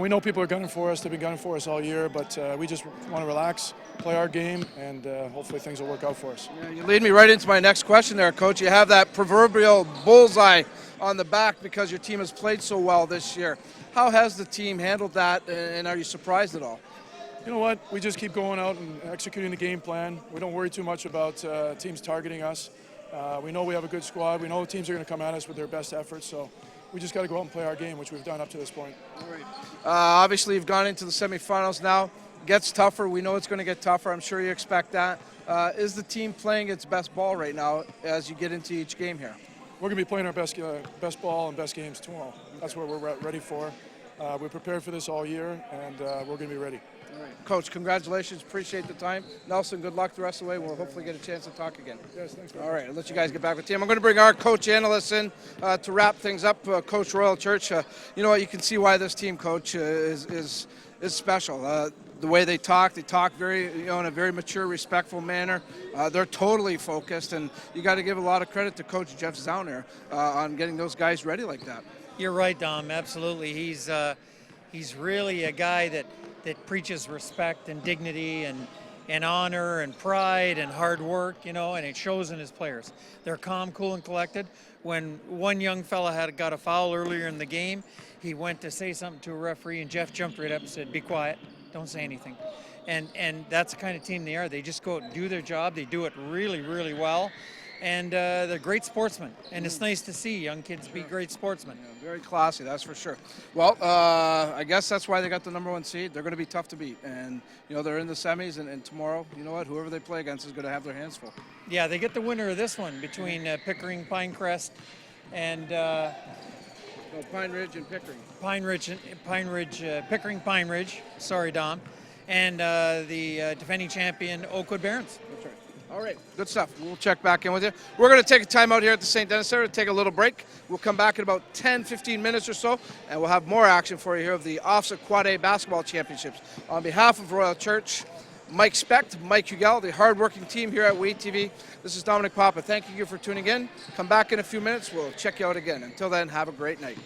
we know people are gunning for us. They've been gunning for us all year, but we just want to relax, play our game, and hopefully things will work out for us. Yeah, you lead me right into my next question there, Coach. You have that proverbial bullseye on the back because your team has played so well this year. How has the team handled that, and are you surprised at all? You know what? We just keep going out and executing the game plan. We don't worry too much about teams targeting us. We know we have a good squad. We know teams are going to come at us with their best efforts, so we just got to go out and play our game, which we've done up to this point. All right. Obviously, you've gone into the semifinals now. Gets tougher. We know it's going to get tougher. I'm sure you expect that. Is the team playing its best ball right now as you get into each game here? We're going to be playing our best ball and best games tomorrow. That's what we're ready for. We're prepared for this all year, and we're going to be ready. All right. Coach, congratulations. Appreciate the time. Nelson, good luck the rest of the way. We'll hopefully get a chance to talk again. Yes, thanks. All right, I'll let you guys get back with the team. I'm going to bring our coach analyst in to wrap things up. Coach Royal Church, you know what? You can see why this team, Coach, is special. The way they talk very, in a very mature, respectful manner. They're totally focused, and you got to give a lot of credit to Coach Jeff Zaunier on getting those guys ready like that. You're right, Dom. Absolutely. He's really a guy that preaches respect and dignity and honor and pride and hard work, and it shows in his players. They're calm, cool, and collected. When one young fella got a foul earlier in the game, he went to say something to a referee, and Jeff jumped right up and said, "Be quiet, don't say anything." And that's the kind of team they are. They just go out and do their job. They do it really, really well. and they're great sportsmen. And it's nice to see young kids be great sportsmen. Yeah, very classy, that's for sure. Well, I guess that's why they got the #1 seed. They're going to be tough to beat. And, they're in the semis, and tomorrow, you know what, whoever they play against is going to have their hands full. Yeah, they get the winner of this one between Pickering, Pinecrest, and Pine Ridge and Pickering. Pickering, Pine Ridge. Sorry, Dom. And the defending champion, Oakwood Barons. That's right. All right, good stuff. We'll check back in with you. We're going to take a time out here at the St. Denis Center to take a little break. We'll come back in about 10, 15 minutes or so, and we'll have more action for you here of the OFSAA Quad A Basketball Championships. On behalf of Royal Church, Mike Specht, Mike Hugel, the hard-working team here at WAIT TV, this is Dominic Papa. Thank you for tuning in. Come back in a few minutes. We'll check you out again. Until then, have a great night.